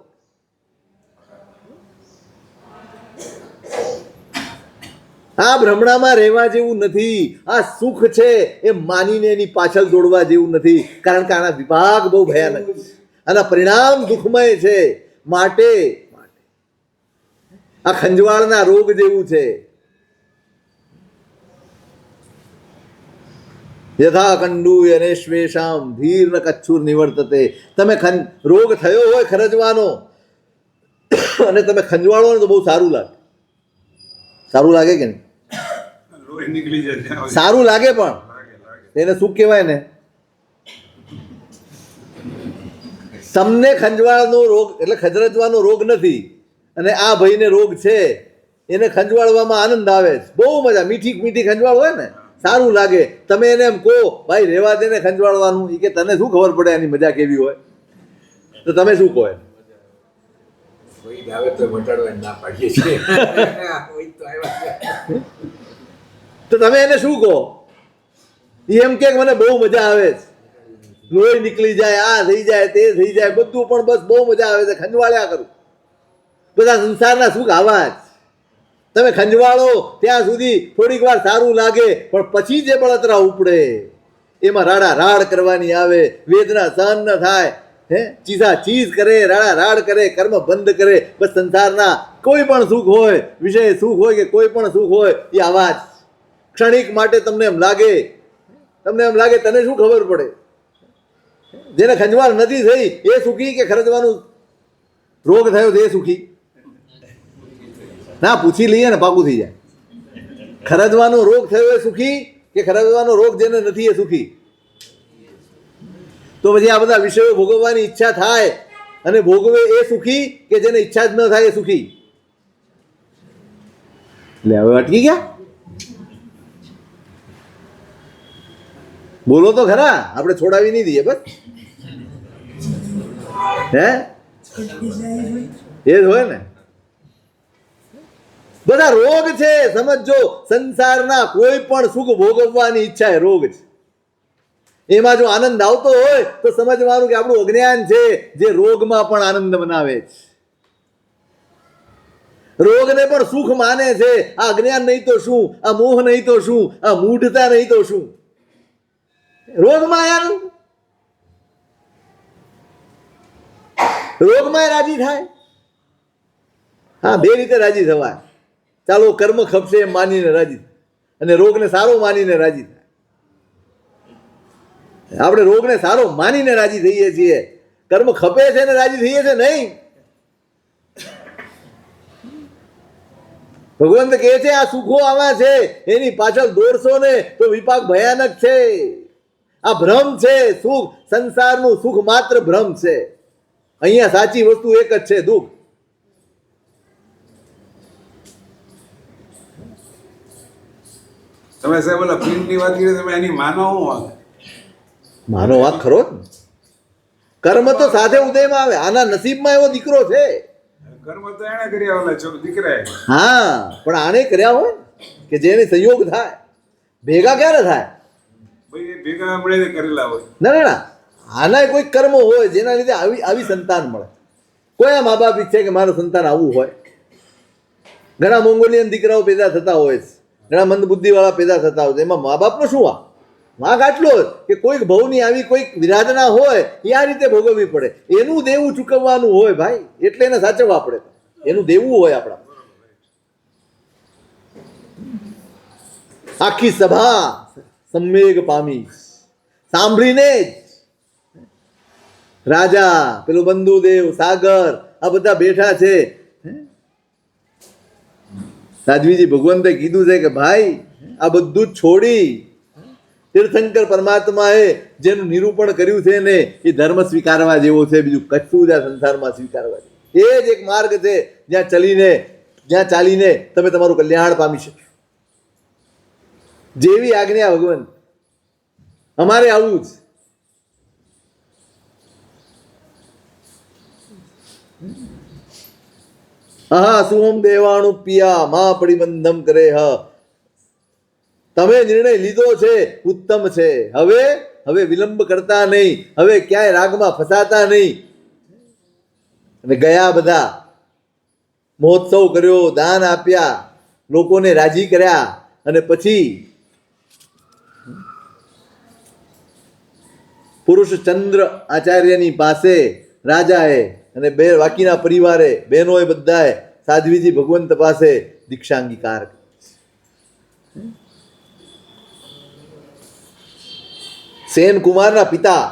આ ભ્રમણામાં રહેવા જેવું નથી. આ સુખ છે એ માનીને એની પાછળ દોડવા જેવું નથી, કારણ કે આના વિભાગ બહુ ભયાનક છે, આના પરિણામ દુઃખમય છે. માટે આ ખંજવાળના રોગ જેવું છે. યથા કંડુ યનેશ્વેશામ ધીર્ન કચ્છુર નિવર્તતે. તમે રોગ થયો હોય ખરજવાનો અને તમે ખંજવાળો ને તો બહુ સારું લાગે. સારું લાગે કે નહીં? લોહી નીકળી જાય. સારું લાગે, પણ એને શું કહેવાય ને, તમને ખંજવાળનો રોગ એટલે ખજરજવાનો રોગ નથી, અને આ ભાઈને રોગ છે, એને ખંજવાળવામાં આનંદ આવે છે. બહુ મજા, મીઠી મીઠી ખંજવાળ હોય ને, સારું લાગે. તમે એને એમ કહો ભાઈ રહેવા દે ને ખંજવાળવાનું, એ કે તને શું ખબર પડે એની મજા કેવી હોય, તો તમે શું કહો? આવે તો મટાડવા ના પાડીએ છીએ. તો તમે એને શું કહો? એમ કે મને બહુ મજા આવે છે, લોહી નીકળી જાય, આ થઈ જાય, તે થઈ જાય, બધું, પણ બસ બહુ મજા આવે છે, ખંજવાળ્યા કરું. બધા સંસારના સુખ આવા જ. તમે ખંજવાળો ત્યાં સુધી થોડીક વાર સારું લાગે, પણ પછી જે બળતરા ઉપડે એમાં રાડા રાડ કરવાની આવે, વેદના સહન ન થાય. ચીઝા ચીઝ કરે, રાડા રાડ કરે, કર્મ બંધ કરે. બસ સંસારના કોઈ પણ સુખ હોય, વિષય સુખ હોય કે કોઈ પણ સુખ હોય, એ આવા જ ક્ષણિક માટે. તમને એમ લાગે તને શું ખબર પડે? જેને ખંજવાળ નથી થઈ એ સુખી કે ખર્ચવાનું રોગ થયો છે એ સુખી? ના, પૂછી લઈએ ને પાકું થઈ જાય. ખરજવાનો રોગ થયો એ સુખી કે ખરજવાનો રોગ જેને નથી એ સુખી? તો પછી આ બધા વિષયો ભોગવવાની ઈચ્છા થાય અને ભોગવે એ સુખી કે જેને ઈચ્છા જ ન થાય એ સુખી? એટલે હવે અટકી ગયા? બોલો તો ખરા, આપણે છોડાવી નહીં દઈએ બસ. હે, એ જ હોય ને. બધા રોગ છે, સમજો. સંસારના કોઈ પણ સુખ ભોગવવાની ઈચ્છા એ રોગ છે. એમાં જો આનંદ આવતો હોય તો સમજવાનું કે આપણું અજ્ઞાન છે જે રોગમાં પણ આનંદ બનાવે છે. રોગને પણ સુખ માને છે. આ અજ્ઞાન નહીં તો શું, આ મોહ નહીં તો શું, આ મૂઢતા નહીં તો શું? રોગમાં આનંદ, રોગમાં રાજી થાય. હા, બે રીતે રાજી થવાય. ચાલો, કર્મ ખપશે એમ માનીને રાજી થાય અને રોગને સારો માનીને રાજી થાય. આપણે રોગને સારો માનીને રાજી થઈએ છીએ, કર્મ ખપે છે ને રાજી થઈએ છે નહીં. ભગવંત કહે છે આ સુખો આવા છે, એની પાછળ દોડશો ને તો વિપાક ભયાનક છે. આ ભ્રમ છે. સુખ, સંસારનું સુખ માત્ર ભ્રમ છે. અહીંયા સાચી વસ્તુ એક જ છે, દુઃખ. તમે સાહેબ ઓલા પ્રિન્ટની વાત કરી, તમે એની માનો હું વાત? માનો વાત ખરો જ ને. કર્મ તો સાથે ઉદયમાં આવે. આના નસીબમાં એવો દીકરો છે. કર્મ તો એને કર્યા ઓલા દીકરાએ. હા, પણ આને કર્યા હોય કે જેને સંયોગ થાય. ભેગા ક્યારે થાય? ભાઈ એ ભેગા મળીને કરેલા હોય. ના ના ના, આના કોઈ કર્મ હોય જેના લીધે આવી સંતાન મળે. કોઈ મા બાપ ઈચ્છે કે મારું સંતાન આવું હોય. ઘણા મોંગોલિયન દીકરાઓ પેદા થતા હોય છે, ઘણા મંદ બુદ્ધિવાળા પેદા થતા હોય છે. એમાં મા બાપનો શું વાંક આટલો જ કે કોઈક ભવની આવી કોઈક વિરાધના હોય એ આ રીતે ભોગવવી પડે. એનું દેવું ચૂકવવાનું હોય ભાઈ, એટલે એને સાચવવા પડે. એનું દેવું હોય આપણા. આખી સભા સંવેગ પામી, સાંભળીને જ રાજા, પેલું બંધુદેવ, સાગર, આ બધા બેઠા છે. સાધ્વીજી ભગવંતે કીધું છે કે ભાઈ આ બધું જ છોડી તીર્થંકર પરમાત્માએ જેનું નિરૂપણ કર્યું છે ને એ ધર્મ સ્વીકારવા જેવો છે. બીજું કશું જ આ સંસારમાં સ્વીકારવા જેવું. એ જ એક માર્ગ છે જ્યાં ચાલીને તમે તમારું કલ્યાણ પામી શકશો. જેવી આજ્ઞા ભગવંત, અમારે આવું જ. હા, સુહમ દેવાણું પિયા મા પરિબંધમ કરે. હ, તમે નિર્ણય લીધો છે, ઉત્તમ છે. હવે વિલંબ કરતા નહીં, હવે ક્યાંય રાગમાં ફસાતા નહીં. અને ગયા બધા મહોત્સવ કર્યો, દાન આપ્યા, લોકોને રાજી કર્યા, અને પછી પુરુષચંદ્ર આચાર્યની પાસે રાજાએ અને બે બાકીના પરિવારે, બહેનોએ બધાએ સાધ્વીજી ભગવંત પાસે દીક્ષા અંગીકાર કરી. સેન કુમારના પિતા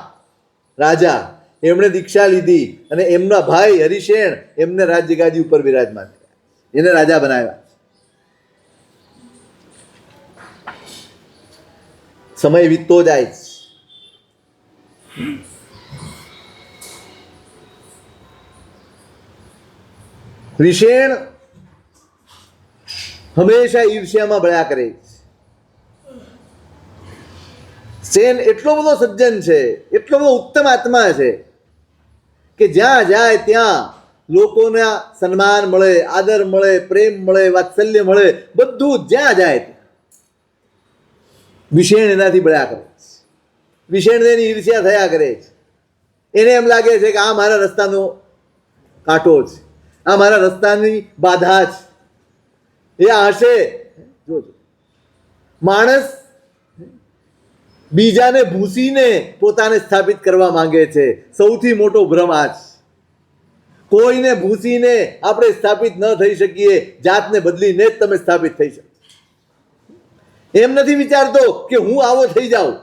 રાજા, એમણે દીક્ષા લીધી અને એમના ભાઈ હરિશેણ એમને રાજ્ય ગાદી ઉપર વિરાજમાન કર્યા, એને રાજા બનાવ્યા. સમય વીતતો જાય છે. રિશેણ હંમેશા ઈર્ષ્યામાં ભળ્યા કરે છે. સેન એટલો બધો સજ્જન છે, એટલો બધો ઉત્તમ આત્મા છે કે જ્યાં જાય ત્યાં લોકોના સન્માન મળે, આદર મળે, પ્રેમ મળે, વાત્સલ્ય મળે, બધું જ્યાં જાય ત્યાં. વિષેણ એનાથી ભળ્યા કરે છે. વિષેણને એની ઈર્ષ્યા થયા કરે છે. એને એમ લાગે છે કે આ મારા રસ્તાનો કાંટો છે, આ મારા રસ્તાની બાધા છે. એ હશે. જોજો, માણસ બીજાને ભૂસીને પોતાને સ્થાપિત કરવા માંગે છે. સૌથી મોટો ભ્રમ આ છે. કોઈને ભૂસીને આપણે સ્થાપિત ન થઈ શકીએ. જાતને બદલીને જ તમે સ્થાપિત થઈ શકો. એમ નથી વિચારતો કે હું આવો થઈ જાઉં,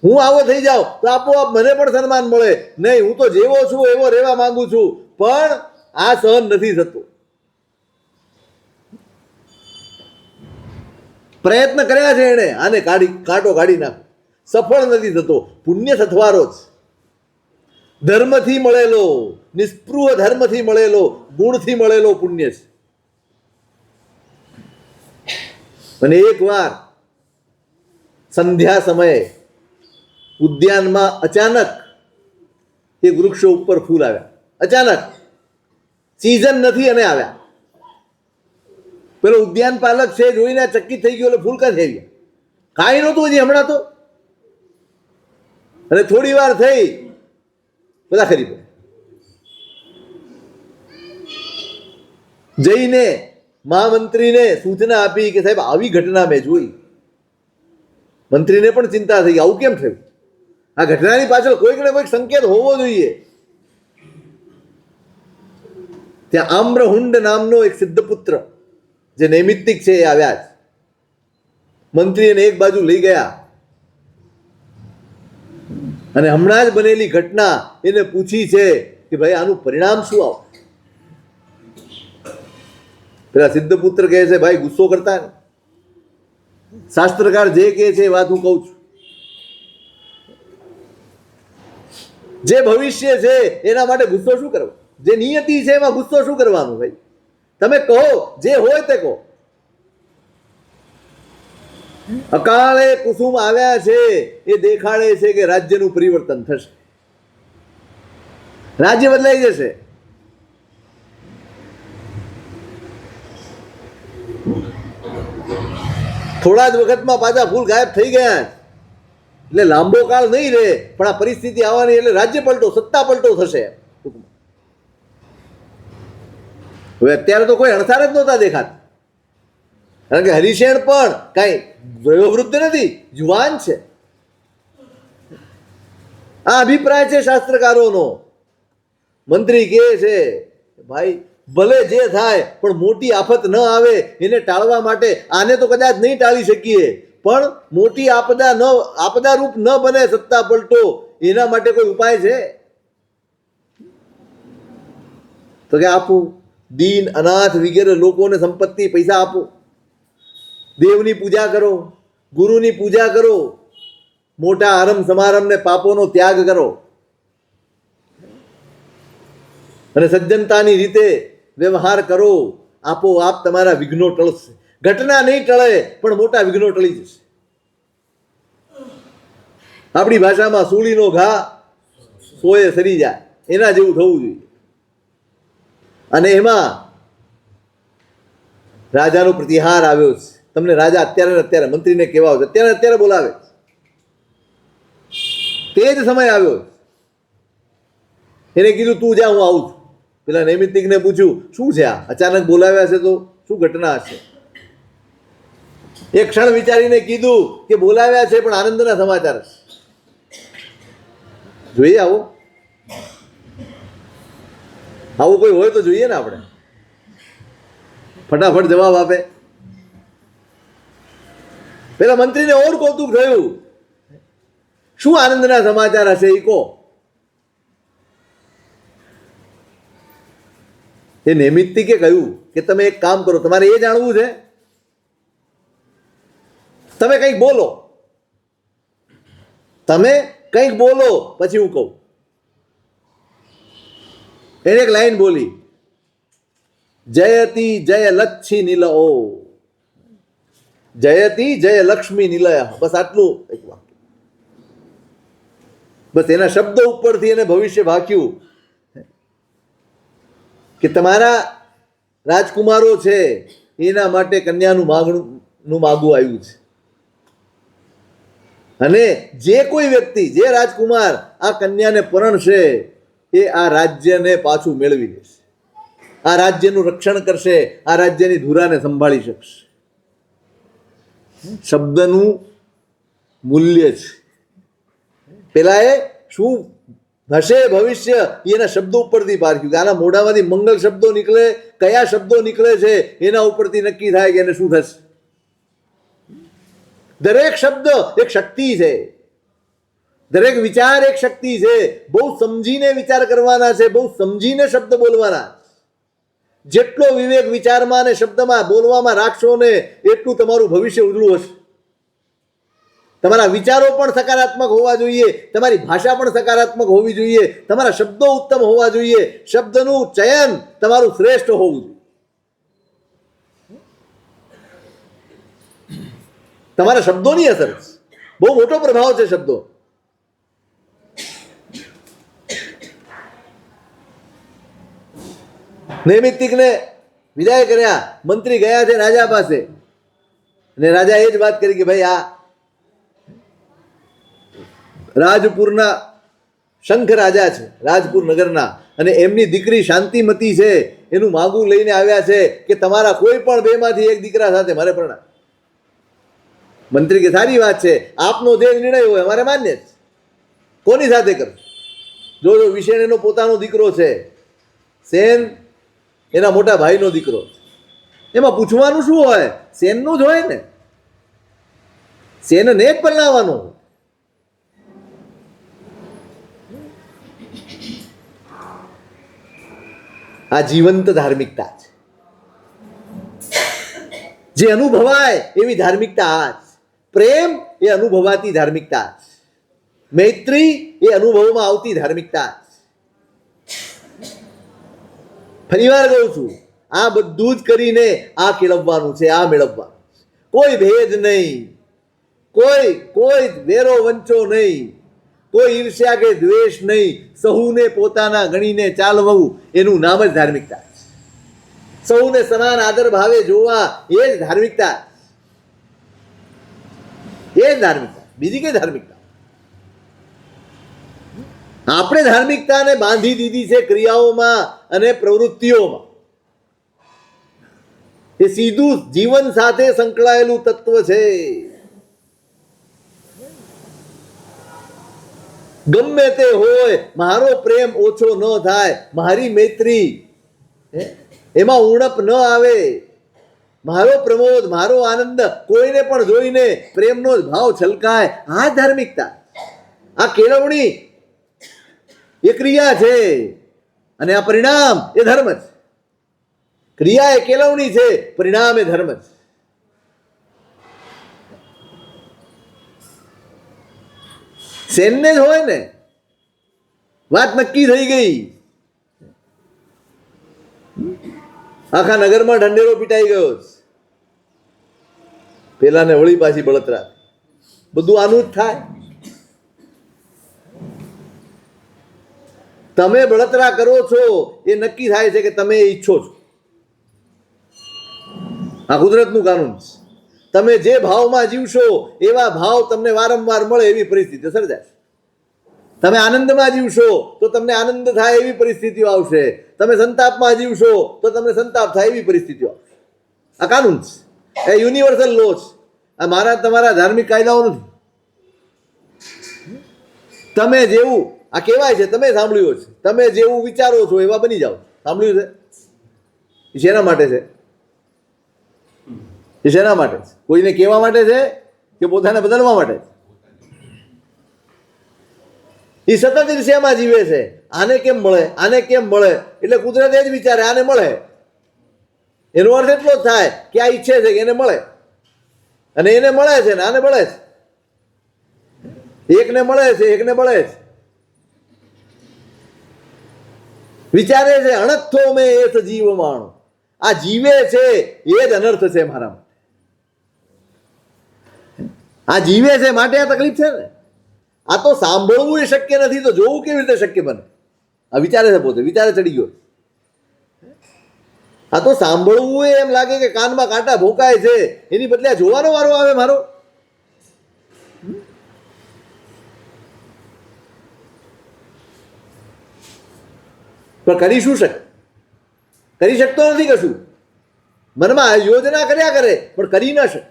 હું આવો થઈ જાઉં તો આપોઆપ મને પણ સન્માન મળે. નહીં, હું તો જેવો છું એવો રહેવા માંગુ છું, પણ આ સહન નથી થતું. પ્રયત્ન કર્યા છે એણે આને કાંટો કાઢી નાખો, સફળ નથી થતો. પુણ્ય સથવારો જ ધર્મથી મળેલો, નિસ્પૃહ ધર્મથી મળેલો, ગુણથી મળેલો પુણ્ય છે. અને એકવાર સંધ્યા સમયે ઉદ્યાનમાં અચાનક એક વૃક્ષો ઉપર ફૂલ આવ્યા. અચાનક, સિઝન નથી અને આવ્યા. પેલો ઉદ્યાન પાલક છે જોઈને ચકિત થઈ ગયો, એટલે ફૂલ ક્યાં થઈ ગયા? કાંઈ નહોતું હજી હમણાં તો. અને થોડી વાર થઈ બધા ખરી પડે. જઈને મહામંત્રીને સૂચના આપી કે સાહેબ આવી ઘટના મેં જોઈ. મંત્રીને પણ ચિંતા થઈ, આવું કેમ થયું? આ ઘટનાની પાછળ કોઈક ને કોઈક સંકેત હોવો જોઈએ. ત્યાં આમ્રહુંડ નામનો એક સિદ્ધપુત્ર જે નૈમિત્તિક છે એ આવ્યા જ. મંત્રી એને એક બાજુ લઈ ગયા અને હમણાં જ બનેલી ઘટના એને પૂછી છે કે ભાઈ આનું પરિણામ શું આવ? પેલા સિદ્ધપુત્ર કહે છે ભાઈ ગુસ્સો કરતા ને, શાસ્ત્રકાર જે કહે છે એ વાત હું કહું છું. જે ભવિષ્ય છે એના માટે ગુસ્સો શું કરવો? જે નિયતિ છે એમાં ગુસ્સો શું કરવાનું? ભાઈ તમે કહો, જે હોય તે કહો. અકાળે કુસુમ આવ્યા છે એ દેખાડે છે કે રાજ્યનું પરિવર્તન થશે, રાજ્ય બદલાઈ જશે. થોડા જ વખતમાં પાછા ફૂલ ગાયબ થઈ ગયા, એટલે લાંબો કાળ નહીં રહે, પણ આ પરિસ્થિતિ આવવાની એટલે રાજ્ય પલટો, સત્તા પલટો થશે. હવે અત્યારે તો કોઈ અણસાર જ નહોતા દેખાતા, કારણ કે હરિશેણ પણ કાંઈ વયોવૃદ્ધ નથી, જુવાન છે. આ અભિપ્રાય છે શાસ્ત્રકારોનો. મંત્રી કહે છે ભાઈ ભલે જે થાય પણ મોટી આફત ન આવે એને ટાળવા માટે આને તો કદાચ નહીં ટાળી શકીએ, પણ મોટી આપદા રૂપ ન બને સત્તા પલટો, એના માટે કોઈ ઉપાય છે? તો કે આપો, દીન અનાથ વગેરે લોકોને સંપત્તિ પૈસા આપો, દેવની પૂજા કરો, ગુરુની પૂજા કરો, મોટા આરંભ સમારંભ ને પાપોનો ત્યાગ કરો, અને સજ્જનતાની રીતે વ્યવહાર કરો. આપોઆપ તમારા વિઘ્નો ટળશે. ઘટના નહીં ટળે પણ મોટા વિઘ્નો ટળી જશે. આપણી ભાષામાં સૂળીનો ઘા સોએ સરી જાય, એના જેવું થવું જોઈએ. અને એમાં રાજાનો પ્રતિહાર આવ્યો છે. તમને રાજા અત્યારે મંત્રીને કહેવા આવે છે, અત્યારે બોલાવે તે જ સમય આવ્યો. એને કીધું તું જા, હું આવું છું. પેલા નૈમિત્તિકને પૂછ્યું શું છે આ, અચાનક બોલાવ્યા છે તો શું ઘટના હશે? એક ક્ષણ વિચારીને કીધું કે બોલાવ્યા છે પણ આનંદના સમાચાર હશે. જોઈએ આવું કોઈ હોય તો જોઈએ ને આપણે. ફટાફટ જવાબ આપે. પેલા મંત્રીને ઓર કૌતુક થયું, શું આનંદના સમાચાર હશે એ કહો. એ નૈમિત્તિકે કહ્યું કે તમે એક કામ કરો, તમારે એ જાણવું છે, તમે કંઈક બોલો, પછી હું કહું. એને એક લાઈન બોલી, જયતી જય લચ્છી નિલઓ, જયતી જય લક્ષ્મી નિલય. બસ આટલું એક વાક્ય. બસ એના શબ્દો ઉપરથી એને ભવિષ્ય ભાક્યું કે તમારા રાજકુમારો છે એના માટે કન્યાનું માગવું આવ્યું છે, અને જે કોઈ વ્યક્તિ, જે રાજકુમાર આ કન્યાને પરણશે એ આ રાજ્યને પાછું મેળવી લેશે, આ રાજ્યનું રક્ષણ કરશે, આ રાજ્યની ધુરાને સંભાળી શકશે. શબ્દનું મૂલ્ય છે. પેલા એ શું હશે ભવિષ્ય એના શબ્દો ઉપરથી પારખ્યું કે આના મોઢામાંથી મંગલ શબ્દો નીકળે, કયા શબ્દો નીકળે છે એના ઉપરથી નક્કી થાય કે એને શું થશે. દરેક શબ્દ એક શક્તિ છે, દરેક વિચાર એક શક્તિ છે. બહુ સમજીને વિચાર કરવાના છે, બહુ સમજીને શબ્દ બોલવાના. જેટલો વિવેક વિચારમાં અને શબ્દમાં બોલવામાં રાખશો ને એટલું તમારું ભવિષ્ય ઉજળું હશે. તમારા વિચારો પણ સકારાત્મક હોવા જોઈએ, તમારી ભાષા પણ સકારાત્મક હોવી જોઈએ, તમારા શબ્દો ઉત્તમ હોવા જોઈએ, શબ્દનું ચયન તમારું શ્રેષ્ઠ હોવું જોઈએ. તમારા શબ્દોની અસર બહુ મોટો પ્રભાવ છે શબ્દો. નૈમિત્તિકને વિદાય કર્યા, મંત્રી ગયા છે રાજા પાસે અને રાજા એ જ વાત કરી કે ભાઈ આ રાજપુરના શંખ રાજા છે, રાજપુર નગરના, અને એમની દીકરી શાંતિમતી છે, એનું માગું લઈને આવ્યા છે કે તમારા કોઈ પણ બેમાંથી એક દીકરા સાથે મારે પરણાવ. મંત્રી કે સારી વાત છે, આપનો જે નિર્ણય હોય અમારે માન્ય છે. કોની સાથે કરો? જો વિષેણ એનો પોતાનો દીકરો છે, સેન એના મોટા ભાઈનો દીકરો, એમાં પૂછવાનું શું હોય? સેનનું જ હોય ને, સેનને જ પરણાવવાનું. આ જીવંત ધાર્મિકતા છે, જે અનુભવાય એવી ધાર્મિકતા આ જ. પ્રેમ એ અનુભવાતી ધાર્મિકતા છે, મૈત્રી એ અનુભવમાં આવતી ધાર્મિકતા છે. ફરીવાર કહું છું, આ બધું જ કરીને આ કેળવવાનું છે, આ મેળવવાનું. કોઈ ભેદ નહીં, કોઈ વેરો વંચો નહીં, કોઈ ઈર્ષ્યા કે દ્વેષ નહીં, સહુને પોતાના ગણીને ચાલવું એનું નામ જ ધાર્મિકતા છે. સૌને સમાન આદર ભાવે જોવા એ જ ધાર્મિકતા, એ જ ધાર્મિકતા, બીજી કઈ ધાર્મિકતા? આપણે ધાર્મિકતાને બાંધી દીધી છે ક્રિયાઓમાં અને પ્રવૃત્તિઓમાં. એ સીધું જીવન સાથે સંકળાયેલું તત્વ છે. ગમે તે હોય, મારો પ્રેમ ઓછો ન થાય, મારી મૈત્રી એમાં ઉણપ ન આવે, મારો પ્રમોદ, મારો આનંદ કોઈને પણ જોઈને પ્રેમનો જ ભાવ છલકાય, આ ધાર્મિકતા. આ કેળવણી એ ક્રિયા છે અને આ પરિણામ એ ધર્મ છે. ક્રિયા એ કેળવણી છે, પરિણામ એ ધર્મ છે. સેનને જ હોય ને, વાત નક્કી થઈ ગઈ. આખા નગરમાં ઢંઢેરો પીટાઈ ગયો, પેલાને વળી પાછી બળતરા. બધું આનું જ થાય. તમે બળતરા કરો છો એ નક્કી થાય છે કે તમે ઈચ્છો છો. આ કુદરતનું કાનૂન છે. તમે જે ભાવમાં જીવશો એવા ભાવ તમને વારંવાર મળે એવી પરિસ્થિતિ સર્જાય. તમે આનંદમાં જીવશો તો તમને આનંદ થાય એવી પરિસ્થિતિઓ આવશે. તમે સંતાપમાં જીવશો તો તમને સંતાપ થાય એવી પરિસ્થિતિઓ આવશે. આ કાનૂન છે, એ યુનિવર્સલ લો છે. આ મારા તમારા ધાર્મિક કાયદાઓ નથી. તમે જેવું, આ કહેવાય છે, તમે સાંભળ્યું છે, તમે જેવું વિચારો છો એવા બની જાઓ. સાંભળ્યું છે? એ શેના માટે છે? એ શેના માટે છે? કોઈને કહેવા માટે છે કે પોતાને બદલવા માટે છે? એ સતત ઈર્ષ્યામાં જીવે છે. આને કેમ મળે, આને કેમ મળે, એટલે કુદરત એ જ વિચારે આને મળે. એનો અર્થ એટલો જ થાય કે આ ઈચ્છે છે કે એને મળે, અને એને મળે છે ને આને મળે છે. એકને મળે છે, એકને મળે છે. વિચારે છે અણથો મેં એથ જીવ માણો. આ જીવે છે એ જ અનર્થ છે મારા માટે. આ જીવે છે માટે આ તકલીફ છે ને. આ તો સાંભળવું એ શક્ય નથી, તો જોવું કેવી રીતે શક્ય બને? આ વિચારે છે, પોતે વિચારે ચડી ગયો. આ તો સાંભળવું એમ લાગે કે કાનમાં કાંટા ભોંકાય છે, એની બદલે આ જોવાનો વારો આવે મારો. પણ કરી શું શકે? કરી શકતો નથી કશું. મનમાં યોજના કર્યા કરે પણ કરી ન શકે.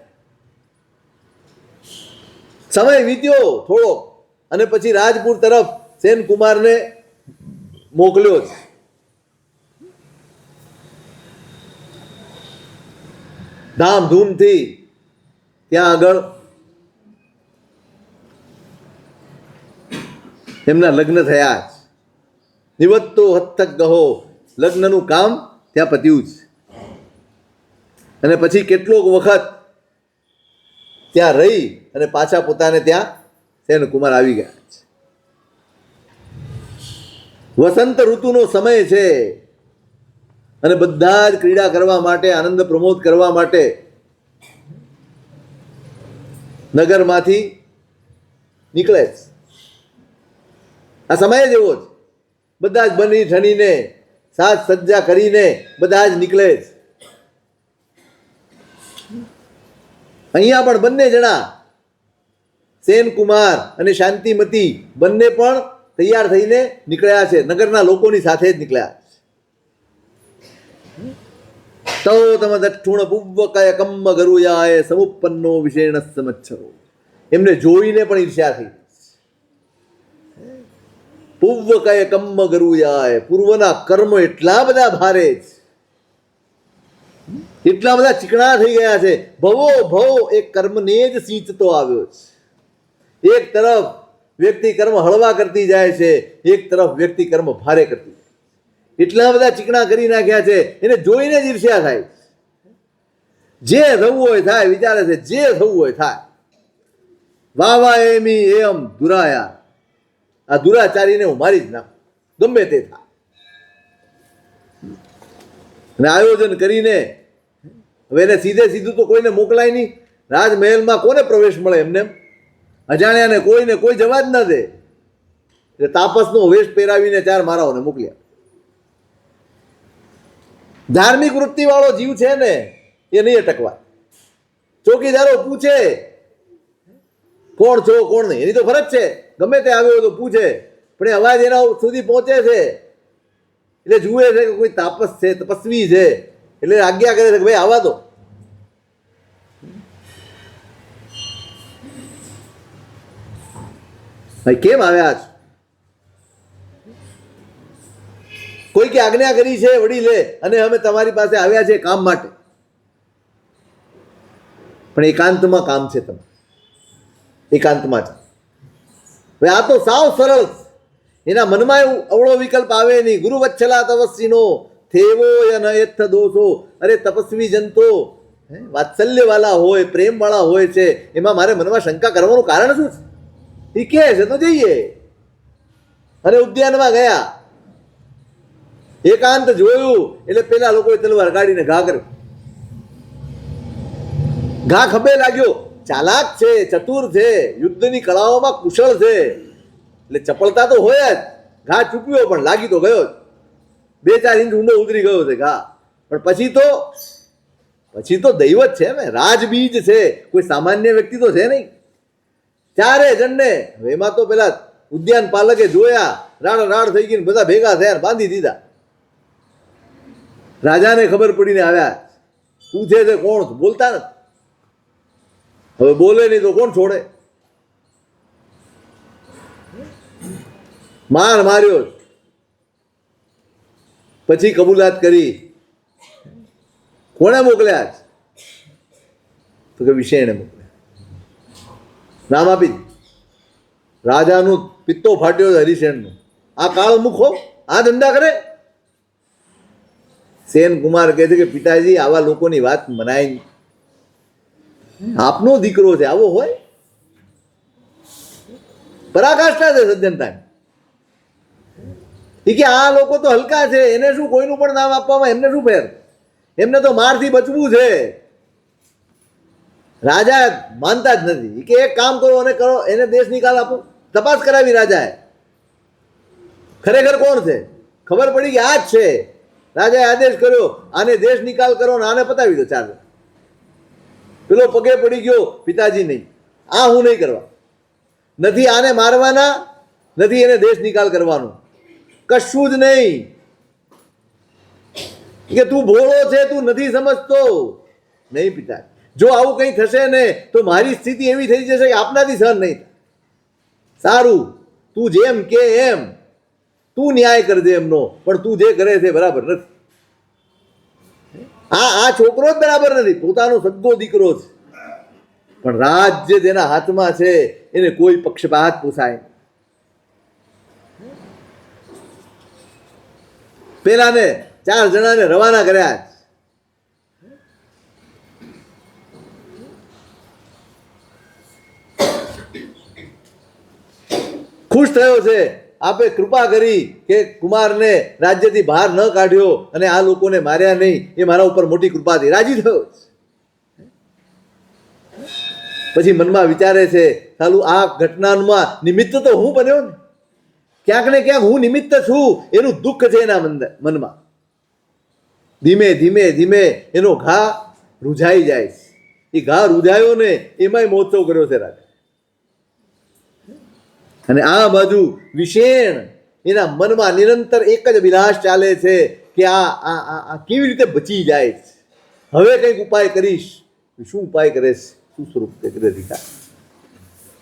સમય વીત્યો થોડો અને પછી રાજપુર તરફ સેનકુમારને મોકલ્યો છે. ધામધૂમથી ત્યાં આગળ એમના લગ્ન થયા છે. નિવત્તો હત્તક ગહો, લગ્નનું કામ ત્યાં પત્યું જ. અને પછી કેટલોક વખત ત્યાં રહી અને પાછા પોતાને ત્યાં સેનકુમાર આવી ગયા છે. વસંત ઋતુનો સમય છે અને બધા જ ક્રીડા કરવા માટે, આનંદ પ્રમોદ કરવા માટે નગરમાંથી નીકળે છે. આ સમય જ એવો જ, બધા જ બની ઠણીને સાજ સજ્જા કરીને બધા જ નીકળે છે. અહીંયા પણ બંને જણા સેનકુમાર અને શાંતિમતી બંને પણ તૈયાર થઈને નીકળ્યા છે, નગરના લોકોની સાથે જ નીકળ્યા છે. તો તમ દક્ષુણ પુવ્વકય કમ્મ ગરુયાય સમુપન્નો વિશેણ સમચ્છરો. એમને જોઈને પણ ઈર્ષ્યા થઈ. પુવ્વકય કમ્મ ગરુયાય, પૂર્વના કર્મ એટલા બધા ભારે છે, એટલા બધા ચીકણા થઈ ગયા છે. ભવો ભવ એક કર્મને જ સિંચતો આવ્યો છે. એક તરફ વ્યક્તિ કર્મ હળવા કરતી જાય છે, એક તરફ વ્યક્તિ કર્મ ભારે કરતી જાય. એટલા બધા ચીકણા કરી નાખ્યા છે, એને જોઈને જ ઈર્ષ્યા થાય. જે થવું હોય થાય, વિચારે છે જે થવું હોય થાય. વાવા એમી એમ દુરાયા, આ દુરાચારીને હું મારી જ નાખું, ગમે તે થાય. અને આયોજન કરીને હવે એને સીધે સીધું તો કોઈને મોકલાય નહીં. રાજમહેલમાં કોને પ્રવેશ મળે એમને? અજાણ્યાને કોઈને કોઈ જવા જ ન દે. એટલે તાપસનો વેશ પહેરાવીને 4 મારાઓને મોકલ્યા. ધાર્મિક વૃત્તિ વાળો જીવ છે ને એ નહીં અટકવા. ચોકીદારો પૂછે કોણ છો કોણ નહીં, એની તો ફરજ છે, ગમે તે આવ્યો તો પૂછે, પણ એ અવાજ એના સુધી પહોંચે છે એટલે જુએ છે કે કોઈ તાપસ છે, તપસ્વી છે, એટલે આજ્ઞા કરે છે કે ભાઈ આવવા દો. ભાઈ કેમ આવ્યા છો? કોઈ કે આજ્ઞા કરી છે વડીલે અને અમે તમારી પાસે આવ્યા છે કામ માટે. પણ એકાંતમાં કામ છે, તમે એકાંતમાં છે. હવે આ તો સાવ સરળ, એના મનમાં એવું અવળો વિકલ્પ આવે નહીં. ગુરુ વત્સલા તપસ્વીનો થેવો યન યથ દોષો. અરે તપસ્વી જંતો વાત્સલ્યવાળા હોય, પ્રેમવાળા હોય છે, એમાં મારે મનમાં શંકા કરવાનું કારણ શું છે? એ કહે છે તો જઈએ. અને ઉદ્યાનમાં ગયા, એકાંત જોયું એટલે પેલા લોકોએ તલવાર કાઢીને ઘા કર્યો. ઘા ખભે લાગ્યો. ચાલાક છે, ચતુર છે, યુદ્ધની કળાઓમાં કુશળ છે, એટલે ચપળતા તો હોય જ. ઘા ચૂક્યો પણ લાગી તો ગયો જ. 2-4 ઇંચ ઊંડો ઉતરી ગયો છે ઘા. પણ પછી તો દૈવત છે ને, રાજબીજ છે, કોઈ સામાન્ય વ્યક્તિ તો છે નહીં. 4 જણને એમાં તો પેલા ઉદ્યાન પાલકે જોયા, રાડ થઈ ગઈ, બધા ભેગા થયા, બાંધી દીધા. રાજાને ખબર પડીને આવ્યા, પૂછે છે કોણ? બોલતા નથી. હવે બોલે નહીં તો કોણ છોડે? માર્યો. પછી કબૂલાત કરી. કોણે મોકલ્યા? તો કે વિષયને મોકલ્યા. નામ આપી. રાજાનું પિત્તો ફાટ્યો છે હરિશેનનું. આ કાળ મુખો આ ધંધા કરે. સેનકુમાર કહે છે કે પિતાજી આવા લોકોની વાત મનાય નહીં. આપનો દીકરો છે, આવો હોય? પરાકાષ્ઠા છે સજ્જનતા. એ કે આ લોકો તો હલકા છે, એને શું કોઈનું પણ નામ આપવામાં એમને શું ફેર? એમને તો મારથી બચવું છે. રાજા માનતા જ નથી. કે એક કામ કરો અને કરો, એને દેશ નિકાલ આપો. તપાસ કરાવી રાજાએ. ખરેખર કોણ છે? ખબર પડી કે આ જ છે. રાજાએ આદેશ કર્યો, આને દેશ નિકાલ કરો ને આને પતાવી દો. ચાલો. પેલો પગે પડી ગયો, પિતાજી નહીં, આ હું નહીં કરવા. નથી આને મારવાના, નથી એને દેશ નિકાલ કરવાનો, કશું જ નહીં. કે તું ભોળો છે, તું નથી સમજતો. નહીં પિતા, જો આવું કંઈ થશે ને તો મારી સ્થિતિ એવી થઈ જશે કે આપનાથી સહન નહીં થાય. સારું, તું જેમ કે એમ તું ન્યાય કરજે એમનો, પણ તું જે કરે છે બરાબર નથી. આ છોકરો જ બરાબર નથી. પોતાનો સગ્ગો દીકરો છે, પણ રાજ્ય જેના હાથમાં છે એને કોઈ પક્ષપાત પોસાય. પેલાને 4 જણાને રવાના કર્યા છે. ખુશ થયો છે, આપે કૃપા કરી કે કુમારને રાજ્યથી બહાર ન કાઢ્યો અને આ લોકોને માર્યા નહીં, એ મારા ઉપર મોટી કૃપા હતી, રાજી થયો છે. પછી મનમાં વિચારે છે, સાલું આ ઘટનામાં નિમિત્ત તો હું બન્યો ને, ક્યાંક ને ક્યાંક હું નિમિત્ત છું, એનું દુઃખ છે એના મનમાં. ધીમે ધીમે ધીમે એનો ઘા રૂઝાઈ જાય છે. એ ઘા રૂઝાયો ને એમાંય મહોત્સવ કર્યો છે રાજા. અને આ બાજુ વિષેણ એના મનમાં નિરંતર એક જ વિલાસ ચાલે છે કે આ કેવી રીતે બચી જાય છે, હવે કંઈક ઉપાય કરીશ. શું ઉપાય કરે છે, શું સ્વરૂપ કરે રીકા?